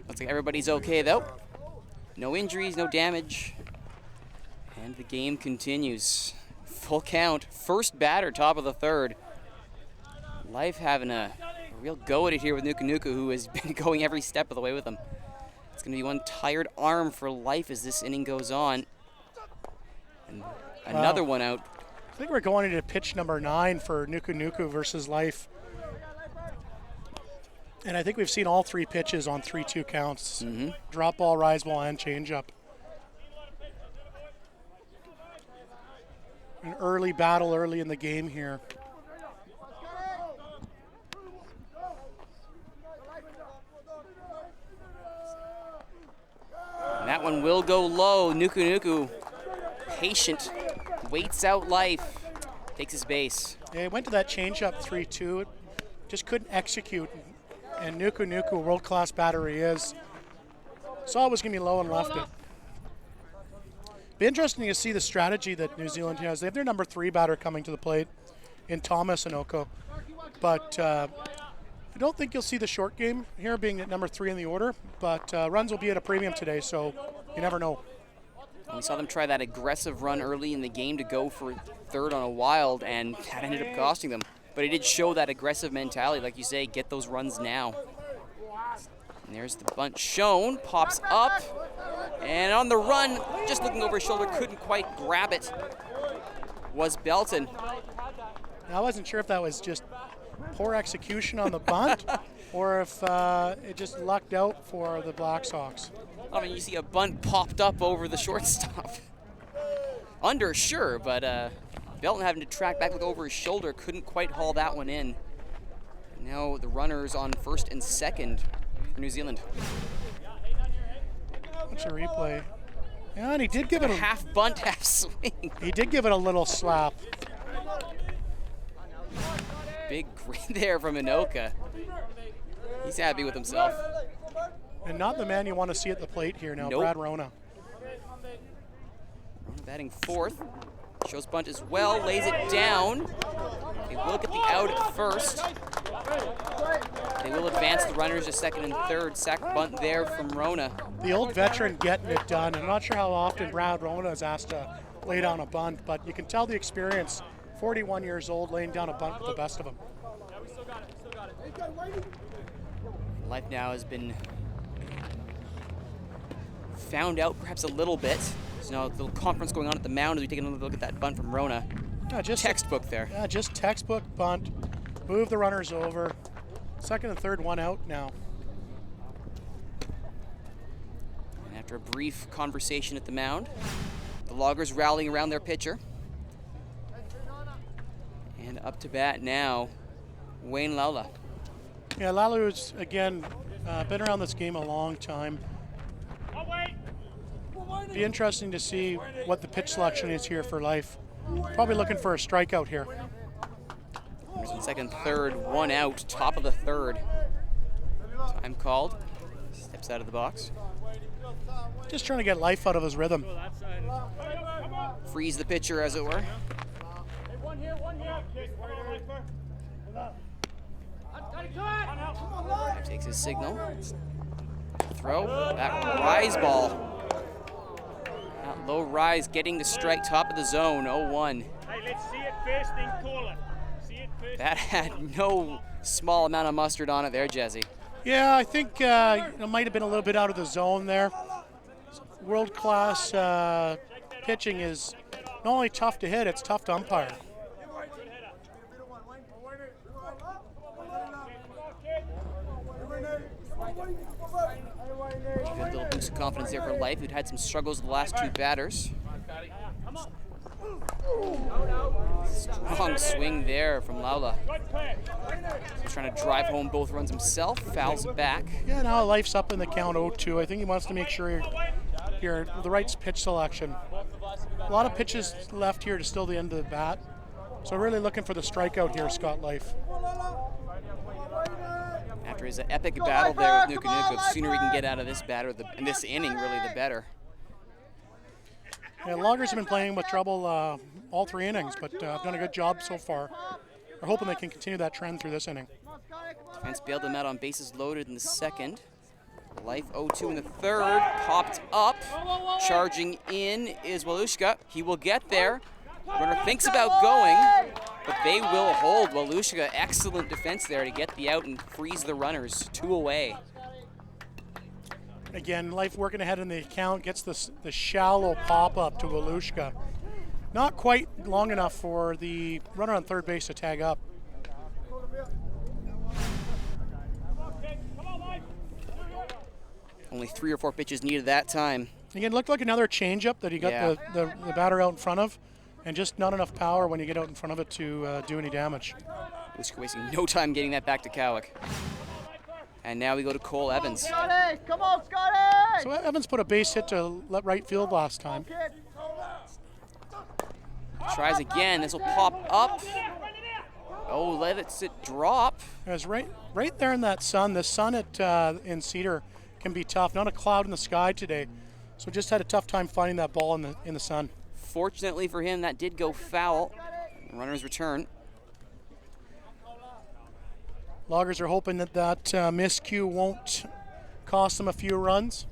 Looks like everybody's okay though. No injuries, no damage. And the game continues. Full count. First batter, top of the third. Life having a real go at it here with Nuku, who has been going every step of the way with him. It's going to be one tired arm for Life as this inning goes on. And another one out. I think we're going into pitch number 9 for Nuku versus Life. And I think we've seen all 3 pitches on 3-2 counts. Mm-hmm. Drop ball, rise ball, and changeup. An early battle early in the game here. And that one will go low. Nuku, patient, waits out Life, takes his base. Yeah, he went to that changeup 3-2. Just couldn't execute. And Nuku, world-class batter he is, saw it was going to be low and left it. Be interesting to see the strategy that New Zealand has. They have their number 3 batter coming to the plate in Thomas and Oko. But I don't think you'll see the short game here being at number 3 in the order. But runs will be at a premium today, so you never know. We saw them try that aggressive run early in the game to go for third on a wild, and that ended up costing them. But it did show that aggressive mentality, like you say, get those runs now. And there's the bunt shown, pops up, and on the run, just looking over his shoulder, couldn't quite grab it, was Belton. I wasn't sure if that was just poor execution on the bunt or if it just lucked out for the Black Sox. I mean, you see a bunt popped up over the shortstop. Under, sure, but Belton having to track back, look over his shoulder, couldn't quite haul that one in. And now the runners on first and second for New Zealand. Watch a replay. Yeah, and he did give it a half bunt, half swing. He did give it a little slap. Big grin there from Inoka. He's happy with himself. And not the man you want to see at the plate here now, nope. Brad Rona. Rona batting fourth. Shows bunt as well, lays it down. They will get the out at first. They will advance the runners to second and third. Sack bunt there from Rona. The old veteran getting it done. I'm not sure how often Brad Rona is asked to lay down a bunt, but you can tell the experience. 41 years old, laying down a bunt with the best of them. Life now has been found out perhaps a little bit. There's now a little conference going on at the mound as we take another look at that bunt from Rona. Yeah, just textbook there. Yeah, just textbook bunt. Move the runners over. Second and third, one out now. And after a brief conversation at the mound, the Loggers rallying around their pitcher. And up to bat now, Wayne Laula. Yeah, Laulu's, again, been around this game a long time. Be interesting to see what the pitch selection is here for Life. Probably looking for a strikeout here. Second, third, one out, top of the third. Time called. Steps out of the box. Just trying to get Life out of his rhythm. Freeze the pitcher, as it were. Takes his signal. Throw. That rise ball. That low rise getting the strike, top of the zone, 0-1. Hey, let's see it first, then call it. See it first. That had no small amount of mustard on it there, Jesse. Yeah, I think it might have been a little bit out of the zone there. World-class pitching is not only tough to hit, it's tough to umpire. Good little boost of confidence there for Life, who'd had some struggles with the last two batters. Strong swing there from Laula. He's trying to drive home both runs himself, fouls it back. Yeah, now Life's up in the count 0-2. I think he wants to make sure you're the right pitch selection. A lot of pitches left here to still the end of the bat. So really looking for the strikeout here, Scott Life. After his epic battle there with Nuka, the sooner we can get out of this batter, in this inning, really, the better. Yeah, Loggers have been playing with trouble all three innings, but have done a good job so far. We're hoping they can continue that trend through this inning. Defense bailed them out on bases loaded in the second. Life 0-2 in the third, popped up. Charging in is Walushka. He will get there. Runner thinks about going, but they will hold. Walushka, excellent defense there to get the out and freeze the runners, 2 away. Again, Life working ahead in the count, gets the shallow pop-up to Walushka. Not quite long enough for the runner on third base to tag up. Only 3 or 4 pitches needed that time. Again, looked like another changeup that he got the batter out in front of, and just not enough power when you get out in front of it to do any damage. Walushka wasting no time getting that back to Cowick. And now we go to Cole Evans. Scotty! Come on, Scotty! So Evans put a base hit to right field last time. Tries again. This will pop up. Oh, let it sit drop. It was right there in that sun. The sun in Cedar can be tough. Not a cloud in the sky today, so just had a tough time finding that ball in the sun. Fortunately for him, that did go foul. Runners return. Loggers are hoping that miscue won't cost them a few runs.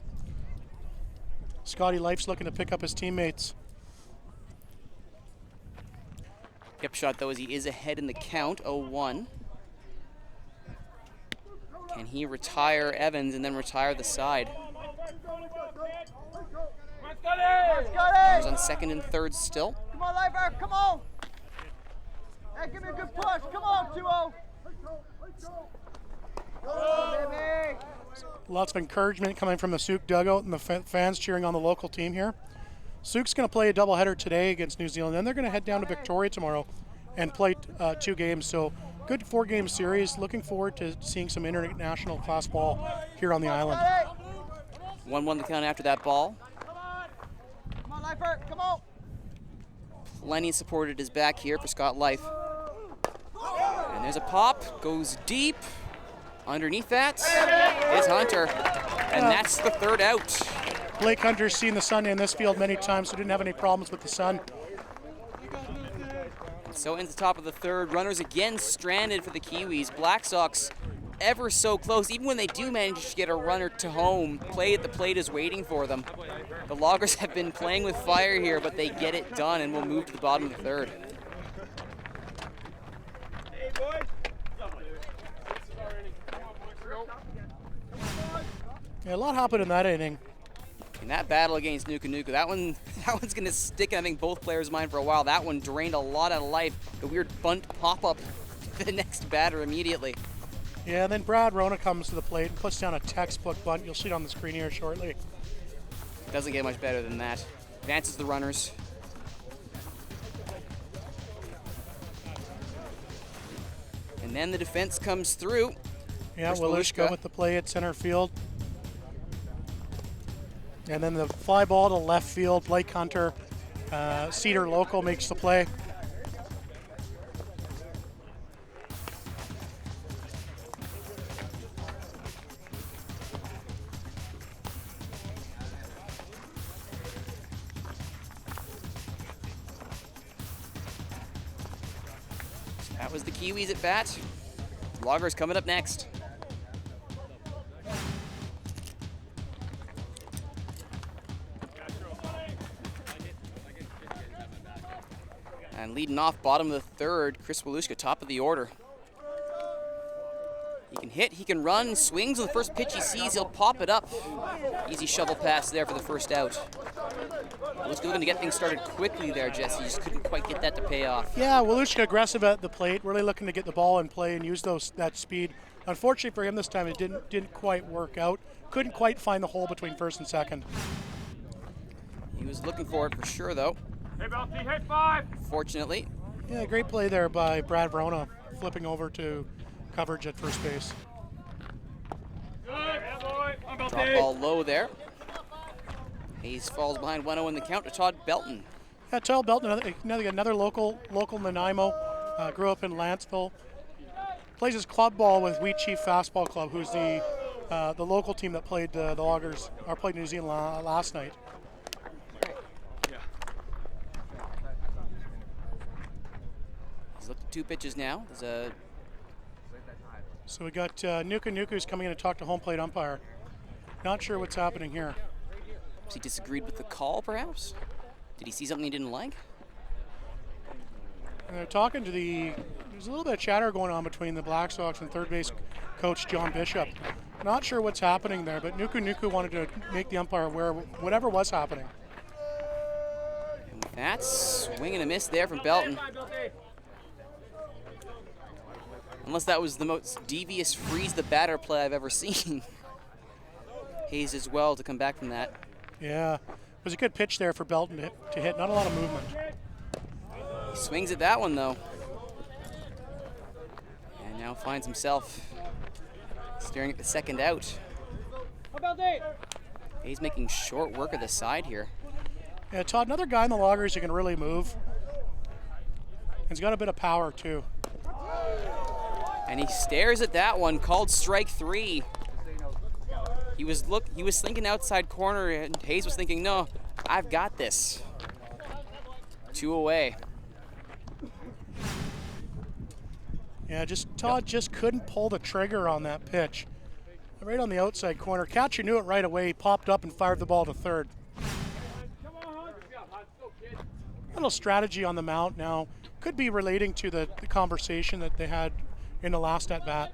Scotty Life's looking to pick up his teammates. Hip shot, though, as he is ahead in the count, 0-1. Can he retire Evans and then retire the side? Runners on second and third still. Come on, Lifer, come on! Hey, give me a good push. Come on, 2-0. Oh, baby. Lots of encouragement coming from the Sooke dugout and the fans cheering on the local team here. Sooke's going to play a doubleheader today against New Zealand. Then they're going to head down to Victoria tomorrow and play 2 games. So good 4-game series. Looking forward to seeing some international class ball here on the island. 1-1 the count after that ball. Come on, Lifer. Come on. Plenty of support at his back here for Scott Life. And there's a pop, goes deep. Underneath that is Hunter, and that's the 3rd out. Blake Hunter's seen the sun in this field many times, so didn't have any problems with the sun. So ends the top of the 3rd. Runners again stranded for the Kiwis. Black Sox ever so close. Even when they do manage to get a runner to home, play at the plate is waiting for them. The Loggers have been playing with fire here, but they get it done and will move to the bottom of the 3rd. Yeah, a lot happened in that inning. In that battle against Nuku, that one's going to stick in, I think, both players' mind for a while. That one drained a lot out of life. The weird bunt pop-up to the next batter immediately. Yeah, and then Brad Rona comes to the plate and puts down a textbook bunt. You'll see it on the screen here shortly. Doesn't get much better than that. Advances the runners. And then the defense comes through. Yeah, Wheatsheaf with the play at center field. And then the fly ball to left field. Blake Hunter, Cedar local, makes the play. That was the Kiwis at bat. Loggers coming up next. And leading off bottom of the 3rd, Chris Wheatsheaf, top of the order. He can hit, he can run, swings on the first pitch he sees, he'll pop it up. Easy shovel pass there for the 1st out. Wheatsheaf looking to get things started quickly there, Jesse. Just couldn't quite get that to pay off. Yeah, Wheatsheaf aggressive at the plate, really looking to get the ball in play and use that speed. Unfortunately for him this time, it didn't quite work out. Couldn't quite find the hole between 1st and 2nd. He was looking for it for sure, though. Hey, Belty, hit 5. Fortunately. Yeah, great play there by Brad Verona, flipping over to coverage at first base. Good, boy. Drop ball low there. Hayes falls behind 1-0 in the count to Todd Belton. Yeah, Todd Belton, another local Nanaimo, grew up in Lanceville. Plays his club ball with Wheatsheaf Fastball Club, who's the local team that played the Loggers, or played New Zealand last night. He's looked at 2 pitches now. So we got Nuku's coming in to talk to home plate umpire. Not sure what's happening here. Was he disagreed with the call, perhaps? Did he see something he didn't like? And they're talking to there's a little bit of chatter going on between the Black Sox and 3rd base coach John Bishop. Not sure what's happening there, but Nuku wanted to make the umpire aware of whatever was happening. And with that, swing and a miss there from Belton. Unless that was the most devious freeze the batter play I've ever seen. Hayes as well to come back from that. Yeah, it was a good pitch there for Belton to hit. Not a lot of movement. He swings at that one though. And now finds himself staring at the 2nd out. Hayes making short work of the side here. Yeah, Todd, another guy in the Loggers who can really move. He's got a bit of power too. And he stares at that one, called strike 3. He was thinking outside corner, and Hayes was thinking, no, I've got this. 2 away. Yeah, Todd just couldn't pull the trigger on that pitch. Right on the outside corner. Catcher knew it right away. He popped up and fired the ball to 3rd. A little strategy on the mound now. Could be relating to the conversation that they had in the last at bat.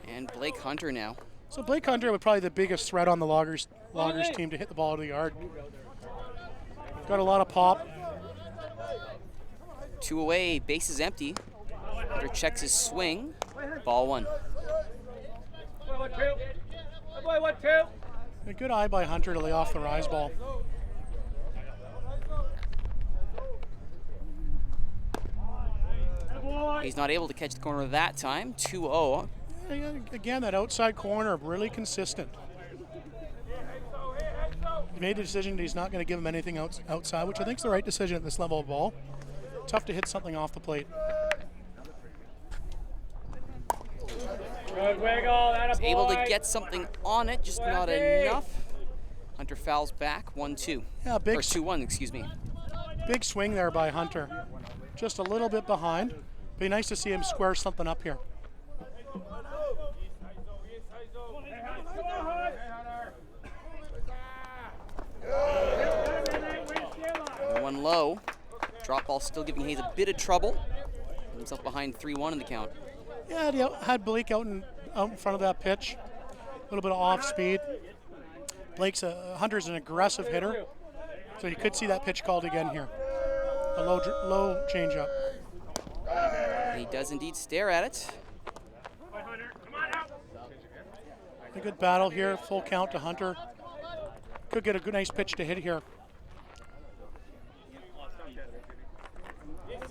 And Blake Hunter now. So Blake Hunter would probably be the biggest threat on the Loggers team to hit the ball out of the yard. Got a lot of pop. 2 away, base is empty. Hunter checks his swing. Ball 1. A good eye by Hunter to lay off the rise ball. He's not able to catch the corner that time. 2-0. Again, that outside corner, really consistent. He made the decision that he's not going to give him anything outside, which I think is the right decision at this level of ball. Tough to hit something off the plate. Good wiggle, He's able to get something on it, just not enough. Hunter fouls back, 1-2. Yeah, big. Or 2-1, excuse me. Big swing there by Hunter. Just a little bit behind. Be nice to see him square something up here. One low. Drop ball still giving Hayes a bit of trouble. Put himself behind 3-1 in the count. Yeah, he had Blake out in front of that pitch. A little bit of off speed. Hunter's an aggressive hitter, so you could see that pitch called again here. A low changeup. He does indeed stare at it. A good battle here, full count to Hunter. Could get a good, nice pitch to hit here.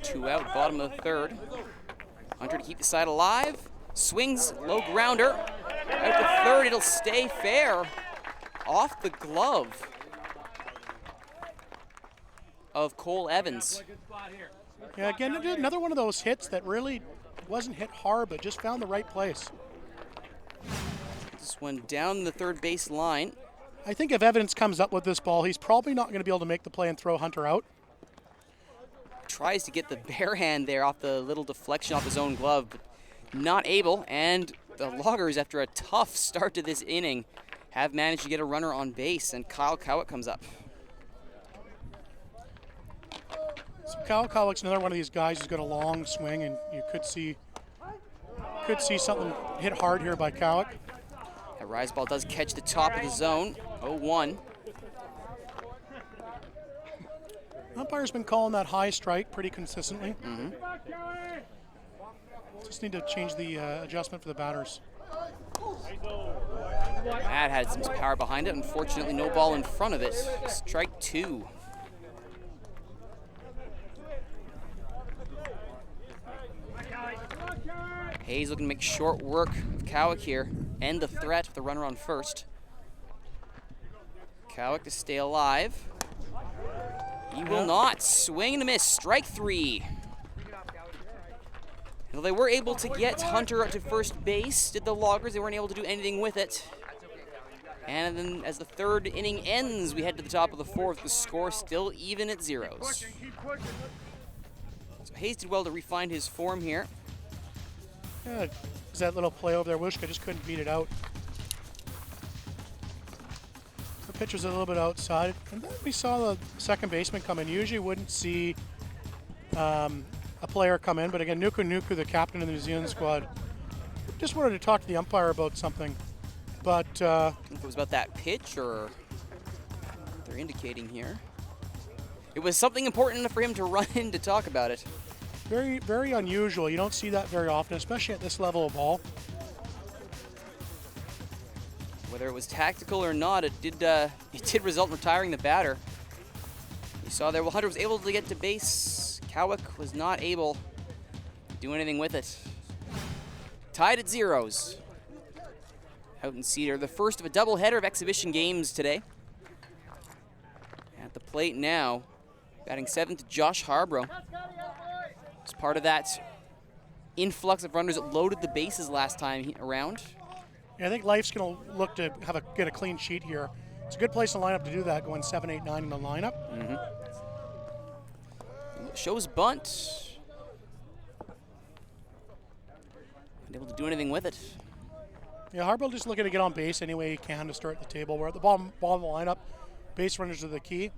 2 out, bottom of the 3rd. Hunter to keep the side alive. Swings, low grounder. Out the 3rd, it'll stay fair. Off the glove of Cole Evans. Yeah, again, another one of those hits that really wasn't hit hard, but just found the right place. This one down the 3rd base line. I think if Evans comes up with this ball, he's probably not going to be able to make the play and throw Hunter out. Tries to get the bare hand there off the little deflection off his own glove, but not able. And the Loggers, after a tough start to this inning, have managed to get a runner on base, and Kyle Cowick comes up. So Kyle Cowick's another one of these guys who's got a long swing, and you could see something hit hard here by Cowick. That rise ball does catch the top of the zone. 0-1. Umpire's been calling that high strike pretty consistently. Just need to change the adjustment for the batters. That had some power behind it. Unfortunately, no ball in front of it. Strike 2. Hayes looking to make short work of Cowick here. End the threat with the runner on first. Cowick to stay alive. He will not. Swing and a miss. Strike 3. Well, they were able to get Hunter up to first base. Did the Loggers? They weren't able to do anything with it. And then as the 3rd inning ends, we head to the top of the 4th. The score still even at 0s. So Hayes did well to refine his form here. Yeah, there's that little play over there. Wishka just couldn't beat it out. The pitch was a little bit outside. And then we saw the second baseman come in. Usually wouldn't see a player come in, but again, Nuku, the captain of the New Zealand squad, just wanted to talk to the umpire about something. But I think it was about that pitch, or they're indicating here. It was something important enough for him to run in to talk about it. Very, very unusual. You don't see that very often, especially at this level of ball. Whether it was tactical or not, it did result in retiring the batter. You saw there, well, Hunter was able to get to base. Cowick was not able to do anything with it. Tied at 0s. Out in Cedar, the first of a doubleheader of exhibition games today. At the plate now, batting 7th, Josh Harbrough. As part of that influx of runners that loaded the bases last time around. Yeah, I think Life's going to look to get a clean sheet here. It's a good place to line up to do that, going 7, 8, 9 in the lineup. Shows bunt. Not able to do anything with it. Yeah, Harbrough just looking to get on base any way he can to start the table. We're at the bottom of the lineup. Base runners are the key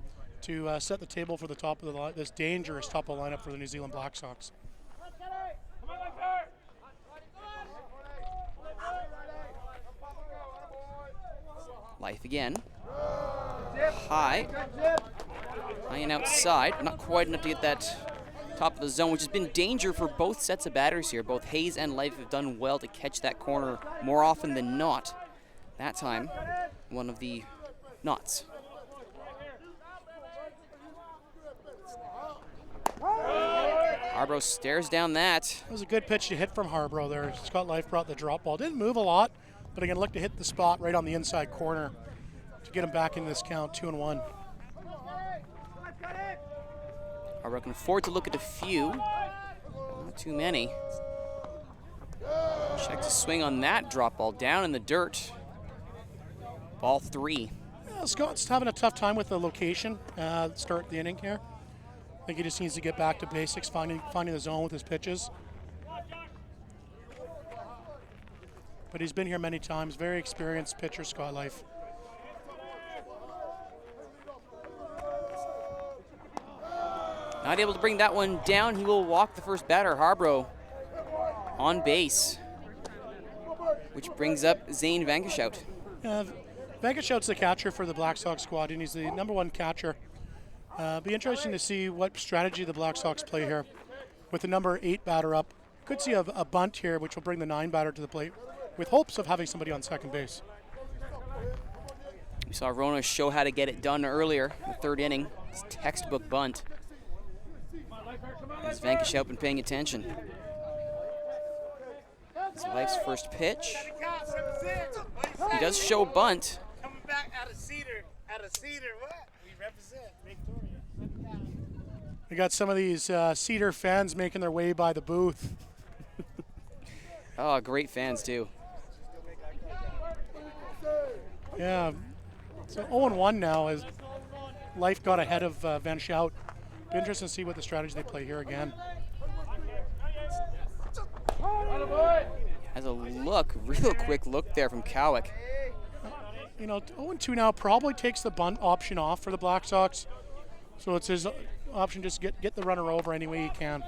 to set the table for the top of the this dangerous top of the lineup for the New Zealand Black Sox. Life again. High. High and outside. Not quite enough to get that top of the zone, which has been danger for both sets of batters here. Both Hayes and Life have done well to catch that corner more often than not. That time, one of the knots. Harbrough stares down that. It was a good pitch to hit from Harbrough there. Scott Life brought the drop ball. Didn't move a lot, but again, look to hit the spot right on the inside corner to get him back in this count, 2-1. Harbrough can afford to look at a few. Not too many. Checks a swing on that drop ball down in the dirt. Ball 3. Yeah, Scott's having a tough time with the location start the inning here. I think he just needs to get back to basics, finding the zone with his pitches. But he's been here many times. Very experienced pitcher, Scott Life. Not able to bring that one down. He will walk the first batter, Harbrough, on base, which brings up Zane Vankeshout. Vankeshout's the catcher for the Black Sox squad, and he's the #1 catcher. Be interesting to see what strategy the Black Sox play here with the number 8 batter up. Could see a bunt here, which will bring the 9 batter to the plate with hopes of having somebody on second base. We saw Rona show how to get it done earlier in the 3rd inning. It's textbook bunt. Has Vankeshout been paying attention? It's Life's first pitch. He does show bunt. Coming back out of Cedar, what? We represent Victoria. We got some of these Cedar fans making their way by the booth. Oh, great fans too. Yeah, so 0-1 now as Life got ahead of Vankeshout. Be interesting to see what the strategy they play here again. Has a look, real quick look there from Cowick. You know, 0-2 now probably takes the bunt option off for the Black Sox. So it's his option just get the runner over any way he can.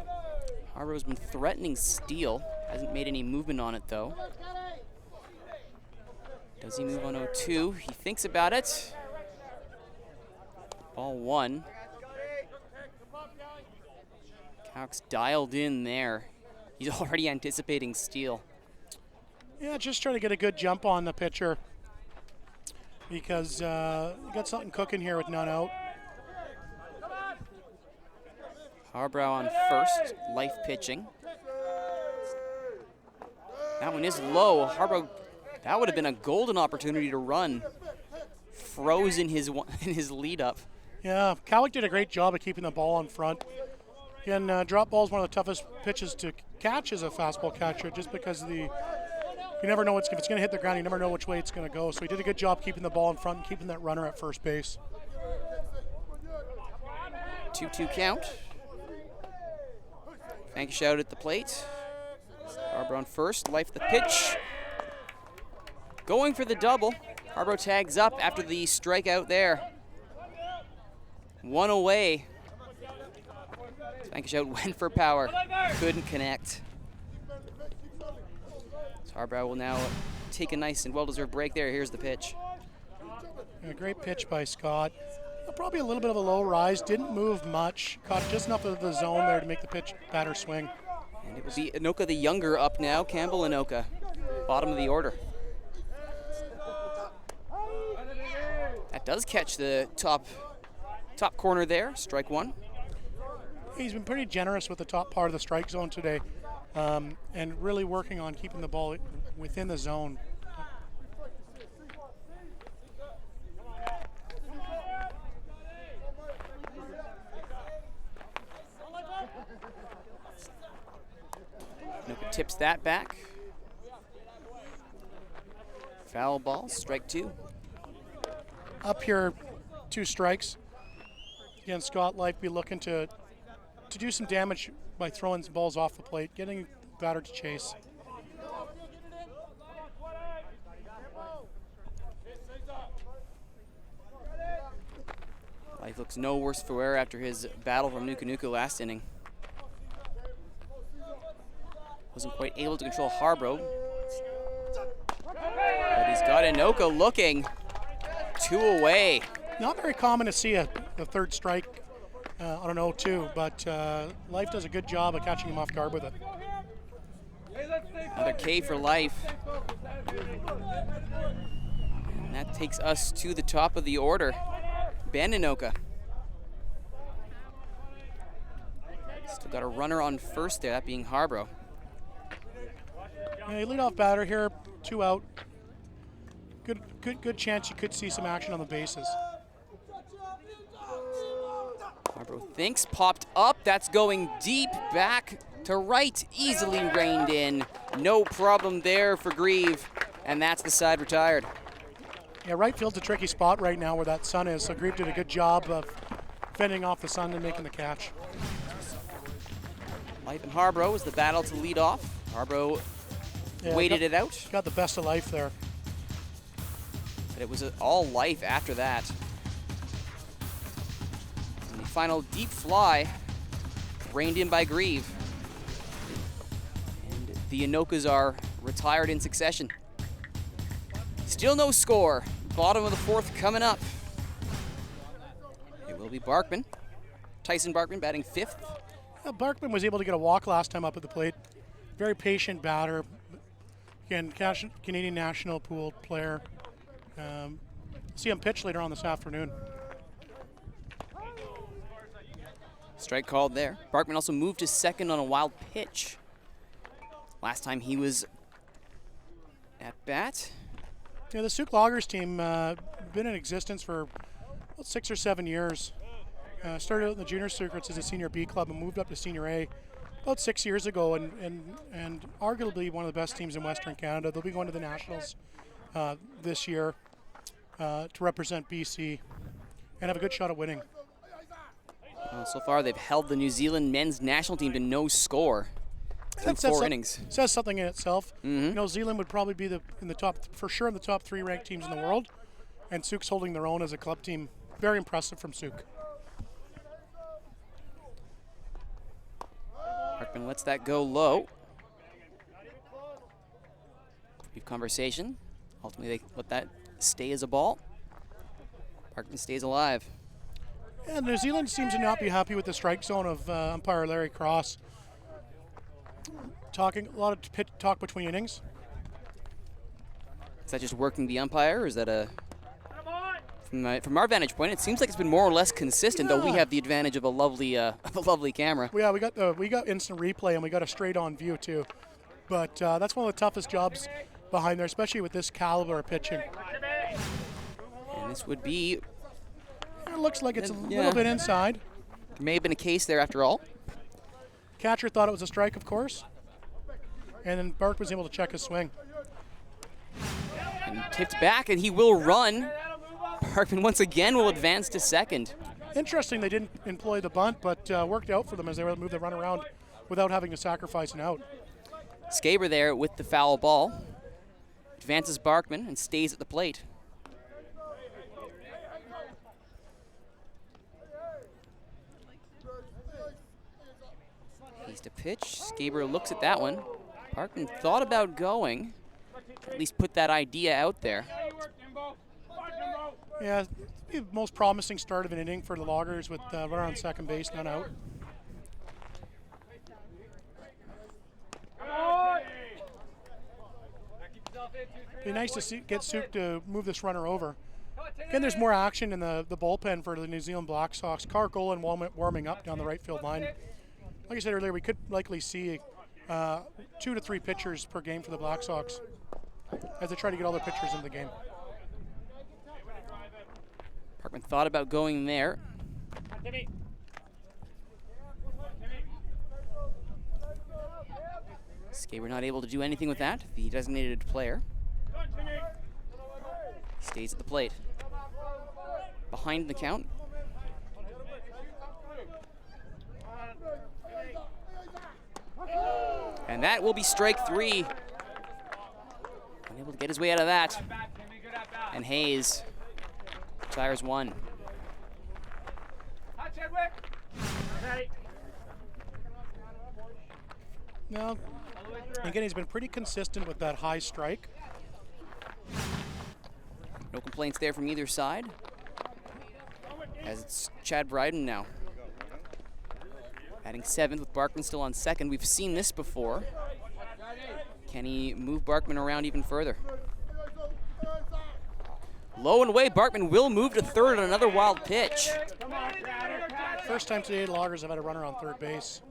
Harbrough's been threatening steal. Hasn't made any movement on it though. Does he move on 0-2? He thinks about it. Ball 1. Cowick's dialed in there. He's already anticipating steal. Yeah, just trying to get a good jump on the pitcher because you got something cooking here with none out. Harbrough on first, Life pitching. That one is low. Harbrough, that would have been a golden opportunity to run. Froze in his lead up. Yeah, Cowick did a great job of keeping the ball in front. Again, drop ball is one of the toughest pitches to catch as a fastball catcher just because you never know if it's going to hit the ground, you never know which way it's going to go. So he did a good job keeping the ball in front and keeping that runner at first base. 2-2 count. Vankeshout at the plate. Harbrough on first, Life the pitch. Going for the double. Harbrough tags up after the strikeout there. 1 away. Vankeshout went for power. Couldn't connect. So Harbrough will now take a nice and well-deserved break there. Here's the pitch. A great pitch by Scott. Probably a little bit of a low rise. Didn't move much. Caught just enough of the zone there to make the pitch batter swing. And it will be Anoka the younger up now. Campbell Anoka, bottom of the order. That does catch the top corner there. Strike 1. He's been pretty generous with the top part of the strike zone today, and really working on keeping the ball within the zone. Anoka tips that back. Foul ball, strike 2. Up here, 2 strikes. Again, Scott Life be looking to do some damage by throwing some balls off the plate, getting the batter to chase. Life looks no worse for wear after his battle from Nuku last inning. Wasn't quite able to control Harbrough. But he's got Anoka looking. 2 away. Not very common to see the third strike on an 0-2, but Life does a good job of catching him off guard with it. Another K for Life. And that takes us to the top of the order. Bandanoka. Still got a runner on first there, that being Harborough. Leadoff batter here, 2 out. Good chance you could see some action on the bases. Harborough thinks, popped up, that's going deep, back to right, easily reined in. No problem there for Grieve, and that's the side retired. Yeah, right field's a tricky spot right now where that sun is, so Grieve did a good job of fending off the sun and making the catch. Life and Harborough is the battle to lead off. Harborough waited it out. Got the best of Life there. But it was all Life after that. And the final deep fly reined in by Grieve. And the Anokas are retired in succession. Still no score. Bottom of the fourth coming up. It will be Barkman. Tyson Barkman batting fifth. Barkman was able to get a walk last time up at the plate. Very patient batter. Again, Canadian national pool player. See him pitch later on this afternoon. Strike called there. Barkman also moved to second on a wild pitch. Last time he was at bat. Yeah, the Sooke Loggers team been in existence for about 6 or 7 years. Started out in the junior circuits as a senior B club and moved up to senior A about 6 years ago, and arguably one of the best teams in Western Canada. They'll be going to the Nationals this year to represent BC and have a good shot at winning. Well, so far they've held the New Zealand men's national team to no score through 4 innings. Says something in itself. You know, Zealand would probably be in the top 3 ranked teams in the world, and Sooke's holding their own as a club team. Very impressive from Sooke. Barkman lets that go low. Brief conversation. Ultimately, they let that stay as a ball. Barkman stays alive. Yeah, New Zealand seems to not be happy with the strike zone of umpire Larry Cross. A lot of talk between innings. Is that just working the umpire, or is that from our vantage point? It seems like it's been more or less consistent, though we have the advantage of a lovely camera. Yeah, we got instant replay and we got a straight on view too. But that's one of the toughest jobs behind there, especially with this caliber of pitching. And this would be. It looks like it's a little bit inside. There may have been a case there after all. Catcher thought it was a strike, of course. And then Bark was able to check his swing. And tipped back, and he will run. Barkman once again will advance to second. Interesting they didn't employ the bunt, but worked out for them as they were able to move the run around without having to sacrifice an out. Scaber there with the foul ball. Advances Barkman and stays at the plate. He's to pitch. Scaber looks at that one. Barkman thought about going. At least put that idea out there. Yeah, the most promising start of an inning for the Loggers with runner on second base, none out. Be nice to get Sooke to move this runner over. Again, there's more action in the bullpen for the New Zealand Black Sox. Carl Golan warming up down the right field line. Like I said earlier, we could likely see 2 to 3 pitchers per game for the Black Sox as they try to get all their pitchers into the game. Barkman thought about going there. Scaber not able to do anything with that, the designated player. Stays at the plate. Behind the count. And that will be strike 3. Unable to get his way out of that. And Hayes retires 1. No, again, he's been pretty consistent with that high strike. No complaints there from either side. As it's Chad Bryden now. Batting 7th with Barkman still on 2nd. We've seen this before. Can he move Barkman around even further? Low and away, Barkman will move to 3rd on another wild pitch. First time today the Loggers have had a runner on 3rd base.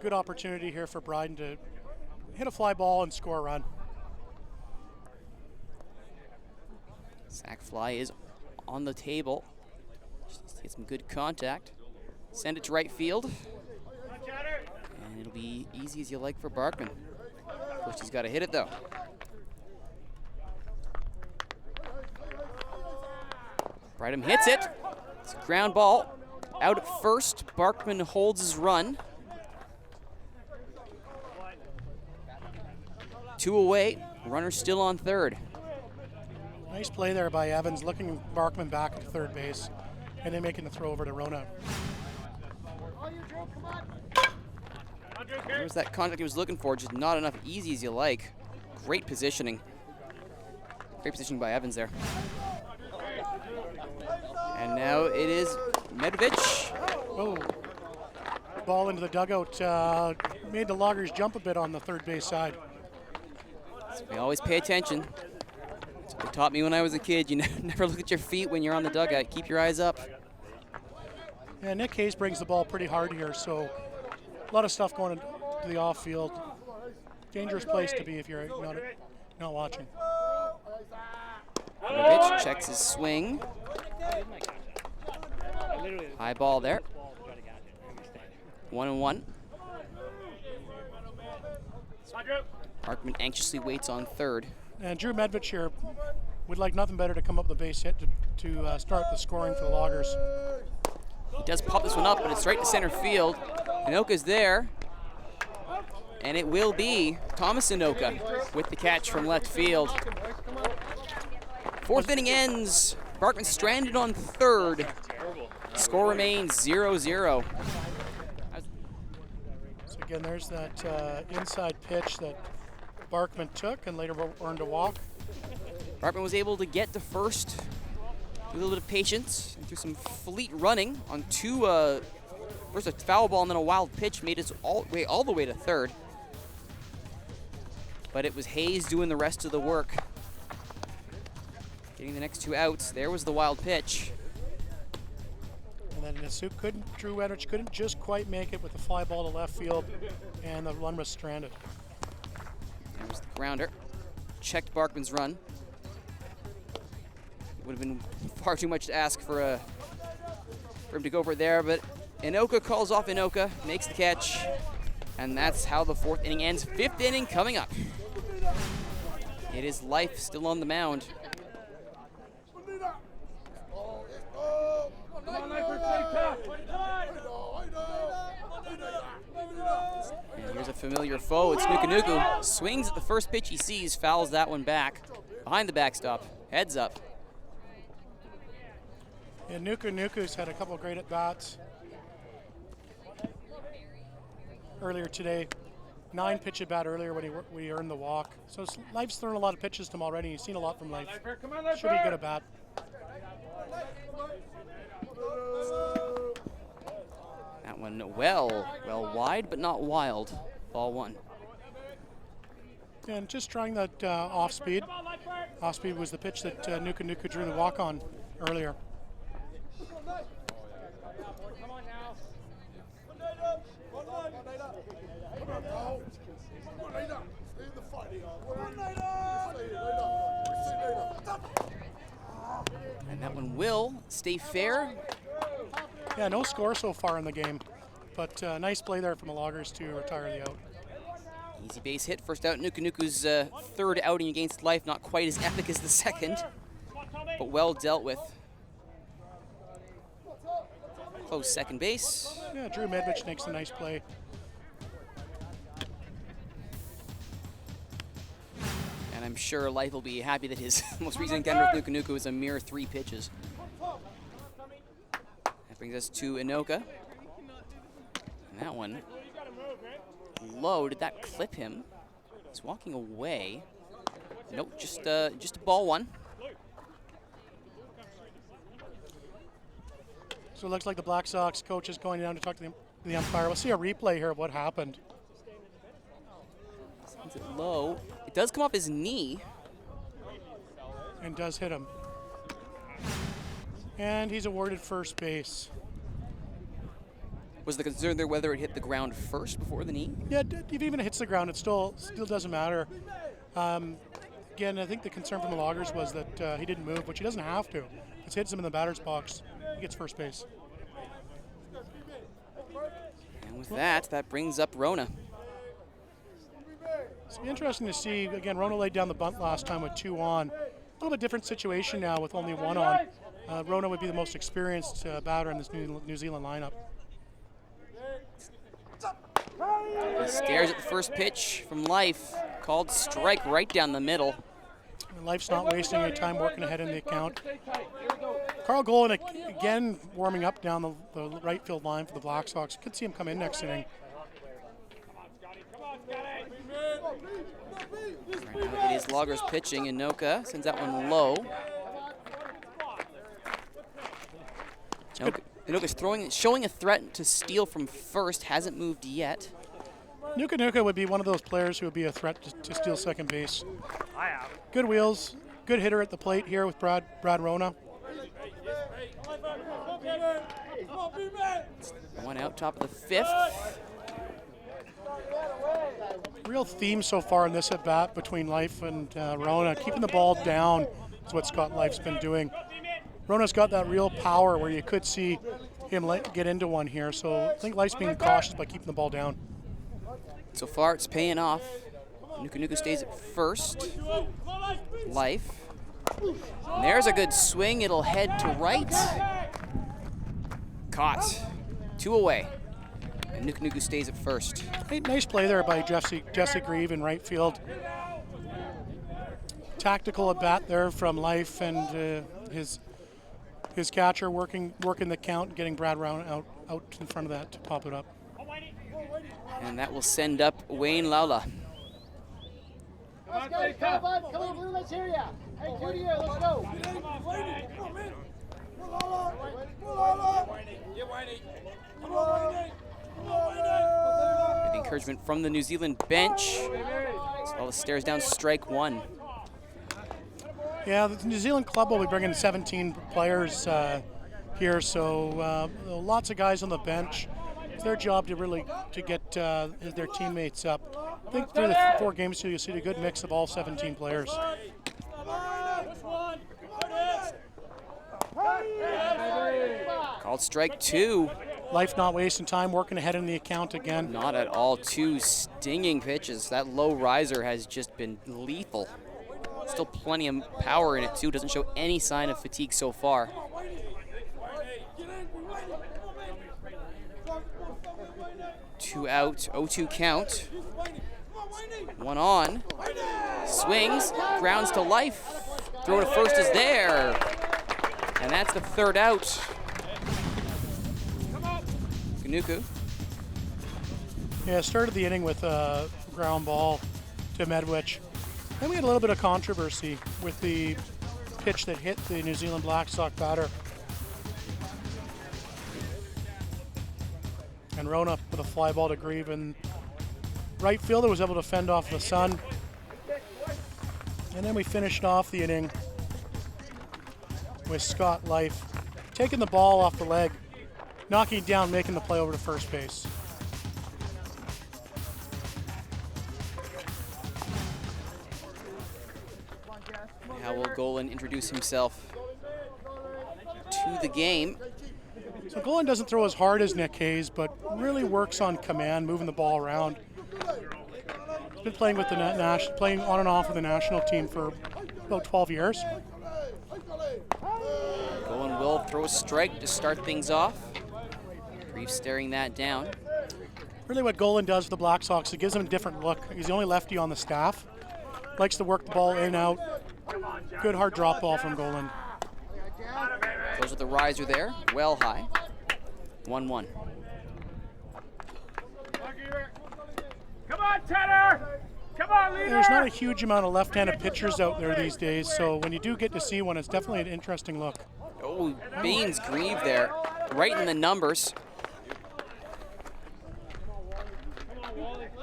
Good opportunity here for Bryden to hit a fly ball and score a run. Sack fly is on the table. Just get some good contact. Send it to right field. And it'll be easy as you like for Barkman. First he's got to hit it though. Bryden hits it. It's a ground ball. Out at first, Barkman holds his run. 2 away, runner still on 3rd. Nice play there by Evans, looking Barkman back at 3rd base, and then making the throw over to Rona. There's that contact he was looking for, just not enough easy as you like. Great positioning. Great positioning by Evans there. And now it is Medvich. Oh, ball into the dugout. Made the Loggers jump a bit on the 3rd base side. So we always pay attention. That's what they taught me when I was a kid. You never look at your feet when you're on the dugout. Keep your eyes up. Yeah, Nick Hayes brings the ball pretty hard here, so a lot of stuff going to the off field. Dangerous place to be if you're not watching. Medvich checks his swing. High ball there. 1-1. Barkman anxiously waits on 3rd. And Drew Medvich here would like nothing better to come up with a base hit to start the scoring for the Loggers. He does pop this one up, but it's right to center field. Inoka's there. And it will be Thomas Inoka with the catch from left field. 4th inning ends. Barkman stranded on 3rd. Score remains 0-0. So again, there's that inside pitch that Barkman took and later earned a walk. Barkman was able to get to first with a little bit of patience and through some fleet running on 2, first a foul ball and then a wild pitch made it all the way to 3rd. But it was Hayes doing the rest of the work. Getting the next 2 outs. There was the wild pitch. And then Drew Medvich couldn't just quite make it with the fly ball to left field, and the run was stranded. There was the grounder. Checked Barkman's run. It would have been far too much to ask for him to go for it there, but Inoka calls off Inoka, makes the catch, and that's how the 4th inning ends. 5th inning coming up. It is Life still on the mound. And here's a familiar foe. It's Nuku. Swings at the first pitch he sees, fouls that one back. Behind the backstop, heads up. And Nuku's had a couple of great at-bats earlier today. 9 pitch at-bat earlier when we earned the walk. So Life's thrown a lot of pitches to him already. He's seen a lot from Life. Should be good at-bat. That one well wide, but not wild. Ball 1. And just trying that off-speed. Off-speed was the pitch that Nuku drew the walk on earlier. And that one will stay fair. Yeah, no score so far in the game, but nice play there from the Loggers to retire the out. Easy base hit, first out. Nuku's 3rd outing against Life, not quite as epic as the 2nd, but well dealt with. Close 2nd base. Yeah, Drew Medvich makes a nice play. And I'm sure Life will be happy that his most recent encounter with Nuku is a mere 3 pitches. That brings us to Inoka. And that one low. Did that clip him? He's walking away. Nope, just a ball 1. So it looks like the Black Sox coach is going down to talk to the the umpire. We'll see a replay here of what happened. Sends it low. It does come off his knee. And does hit him. And he's awarded first base. Was the concern there whether it hit the ground first before the knee? Yeah, if even it hits the ground, it still doesn't matter. Again, I think the concern from the Loggers was that he didn't move, which he doesn't have to. If it hits him in the batter's box, he gets first base. And with that brings up Rona. It's interesting to see, again, Rona laid down the bunt last time with 2 on. A little bit different situation now with only 1 on. Rona would be the most experienced batter in this New Zealand lineup. He stares at the first pitch from Life. Called strike right down the middle. And Life's not wasting any time working ahead in the account. Carl Golan again warming up down the right field line for the Black Sox. Could see him come in next inning. Right now it is Loggers pitching, and Noka sends that one low. Noka's showing a threat to steal from first, hasn't moved yet. Nuka would be one of those players who would be a threat to steal second base. Good wheels, good hitter at the plate here with Brad Rona. One out, top of the 5th. Real theme so far in this at-bat between Life and Rona. Keeping the ball down is what Scott Life's been doing. Rona's got that real power where you could see him get into one here, so I think Life's being cautious by keeping the ball down. So far it's paying off. Nuka stays at first. Life. And there's a good swing, it'll head to right. Caught. 2 away. And Nuka stays at first. Nice play there by Jesse Grieve in right field. Tactical at bat there from Life, and his catcher working the count, getting Brad Rona out in front of that to pop it up. And that will send up Wayne Laula. Let's go, come on, Blue, let's hear ya. Hey, good here, let's go. Good encouragement from the New Zealand bench. Laula stares down strike 1. Yeah, the New Zealand club will be bringing 17 players here, so lots of guys on the bench. It's their job to get their teammates up. I think through the 4 games you'll see a good mix of all 17 players. Called strike 2. Life not wasting time, working ahead in the account again. Not at all. 2 stinging pitches. That low riser has just been lethal. Still plenty of power in it too. Doesn't show any sign of fatigue so far. Two out, 0-2 count. 1 on. Swings, grounds to Life. Throw to first is there. And that's the 3rd out. Kanuku. Yeah, started the inning with a ground ball to Medwich. Then we had a little bit of controversy with the pitch that hit the New Zealand Black Sox batter. And Rona with a fly ball to Grieve, and right fielder was able to fend off the sun. And then we finished off the inning with Scott Life taking the ball off the leg, knocking it down, making the play over to first base. How will Golan introduce himself to the game? So Golan doesn't throw as hard as Nick Hayes, but really works on command, moving the ball around. He's been playing with the playing on and off with the national team for about 12 years. Golan will throw a strike to start things off. Grieve staring that down. Really what Golan does for the Black Sox, it gives him a different look. He's the only lefty on the staff. Likes to work the ball in, out. Good hard drop ball from Golan. Goes with the riser there, well high. 1-1. Come on, Cedar! Come on, leader! There's not a huge amount of left-handed pitchers out there these days, so when you do get to see one, it's definitely an interesting look. Oh, Baines Grieve there, right in the numbers.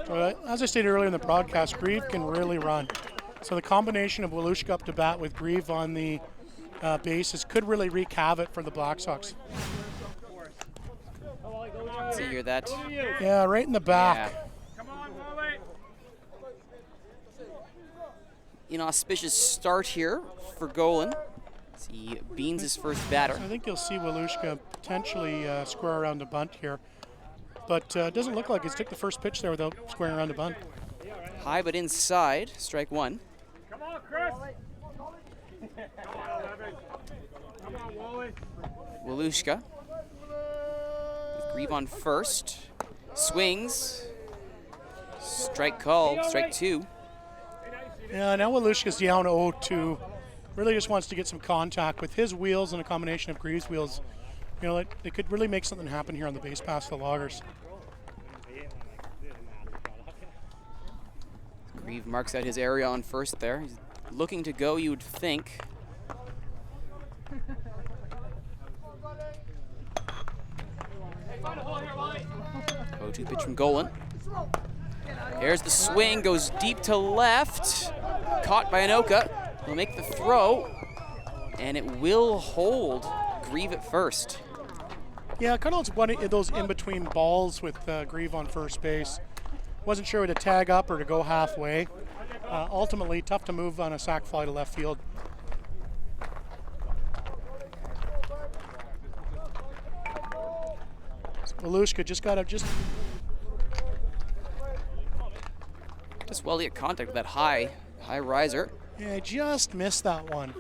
As I stated earlier in the broadcast, Grieve can really run. So the combination of Walushka up to bat with Grieve on the bases could really wreak havoc for the Black Sox. See here that. Yeah, right in the back. Yeah. Inauspicious start here for Golan. He beans his first batter. I think you'll see Walushka potentially square around the bunt here. But it doesn't look like he's took the first pitch there without squaring around the bunt. High but inside, strike one. Come on, Chris. Come on, Evan. Come on, Wally. Walushka. With Grieve on first. Swings. Strike called, strike two. Yeah, now Walushka's down 0-2. Really just wants to get some contact with his wheels and a combination of Grieve's wheels. You know, it could really make something happen here on the base pass of the Loggers. Grieve marks out his area on first there. He's looking to go, you would think. 0-2 pitch from Golan. There's the swing, goes deep to left. Caught by Anoka. He'll make the throw, and it will hold Grieve at first. Yeah, kind of one of those in-between balls with Grieve on first base. Wasn't sure whether to tag up or to go halfway. Ultimately, tough to move on a sac fly to left field. Walushka just got to just well to get contact with that high riser. Yeah, just missed that one.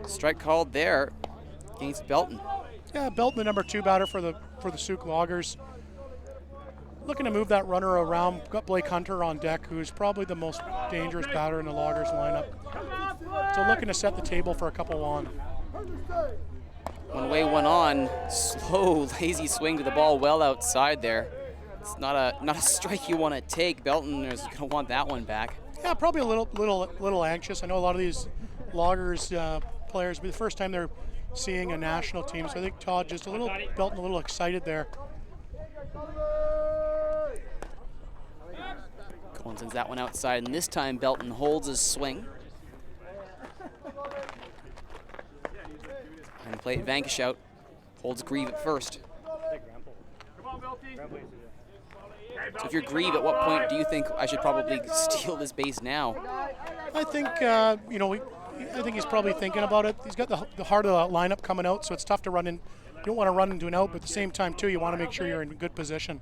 Strike called there against Belton. Yeah, Belton, the number 2 batter for the Sooke Loggers. Looking to move that runner around. Got Blake Hunter on deck, who's probably the most dangerous batter in the Loggers lineup. So looking to set the table for a couple on. One away, one on. Slow, lazy swing to the ball well outside there. It's not a strike you want to take. Belton is going to want that one back. Yeah, probably a little anxious. I know a lot of these Loggers players will be the first time they're seeing a national team, so I think Todd just Belton a little excited there. Golan sends that one outside, and this time Belton holds his swing. And plate Vankish out, holds Grieve at first. So if you're Grieve, at what point do you think I should probably steal this base now? I think I think he's probably thinking about it. He's got the heart of the lineup coming out, so it's tough to run in. You don't want to run into an out, but at the same time too, you want to make sure you're in a good position.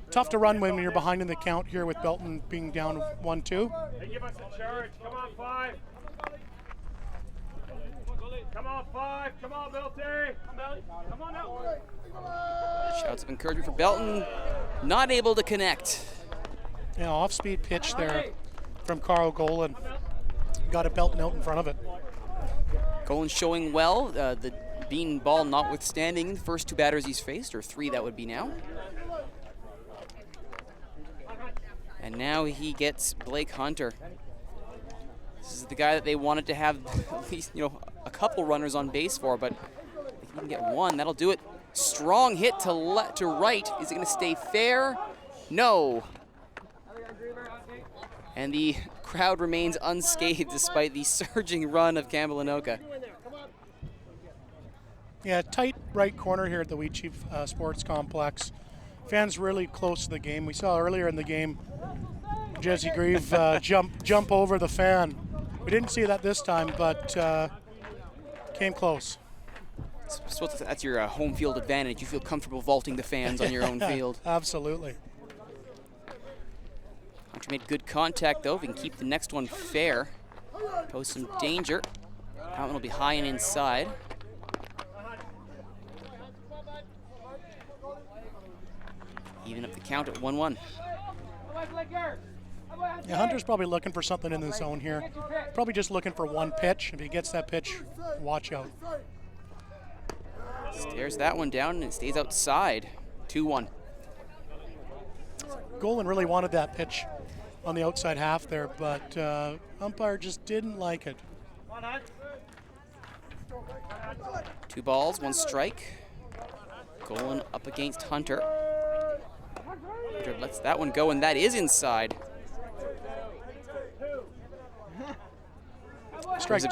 Tough to run when you're behind in the count here with Belton being down 1-2. Hey, give us a charge. Come on, 5. Come on, 5. Come on, Belty. Come on now. Shouts of encouragement for Belton. Not able to connect. Yeah, off-speed pitch there from Carl Golan. Got a Belton out in front of it. Golan showing well. The bean ball notwithstanding the first 2 batters he's faced, or 3 that would be now. And now he gets Blake Hunter. This is the guy that they wanted to have at least, a couple runners on base for, but if he can get one, that'll do it. Strong hit to right. Is it going to stay fair? No. And the crowd remains unscathed despite the surging run of Campbell Anoka. Yeah, tight right corner here at the Wheatsheaf Sports Complex. Fans really close to the game. We saw earlier in the game Jesse Grieve jump over the fan. We didn't see that this time, but came close. So that's your home field advantage. You feel comfortable vaulting the fans on your own field. Absolutely. Hunter made good contact, though. If he can keep the next one fair, pose some danger. That one will be high and inside. Even up the count at 1-1. Yeah, Hunter's probably looking for something in the zone here. Probably just looking for one pitch. If he gets that pitch, watch out. Stares that one down and it stays outside. 2-1. Golan really wanted that pitch on the outside half there, but umpire just didn't like it. 2 balls, 1 strike. Going up against Hunter. Hunter lets that one go, and that is inside. Strike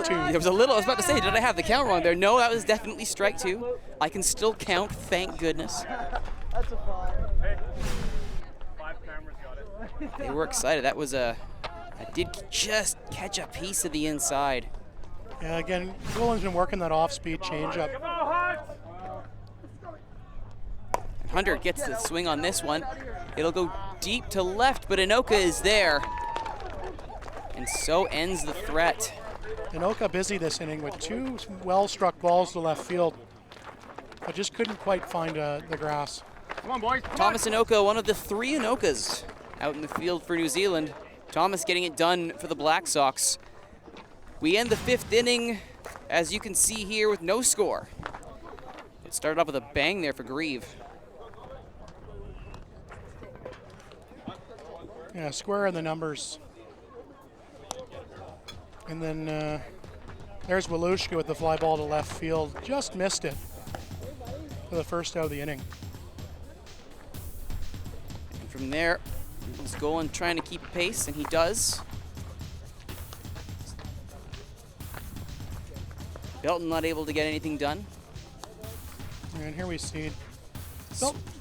two. There was a little, I was about to say, did I have the count wrong there? No, that was definitely strike 2. I can still count, thank goodness. That's a fine. Five cameras got it. They were excited. That was I did just catch a piece of the inside. Yeah, again, Golan's been working that off-speed changeup. Hunter gets the swing on this one. It'll go deep to left, but Anoka is there. And so ends the threat. Anoka busy this inning with 2 well-struck balls to left field, but just couldn't quite find the grass. Come on, boys. Thomas Anoka, one of the 3 Anokas out in the field for New Zealand. Thomas getting it done for the Black Sox. We end the 5th inning, as you can see here, with no score. It started off with a bang there for Grieve. Yeah, square in the numbers. And then there's Walushka with the fly ball to left field. Just missed it for the first out of the inning. And from there, he's going, trying to keep pace, and he does. Belton not able to get anything done. And here we see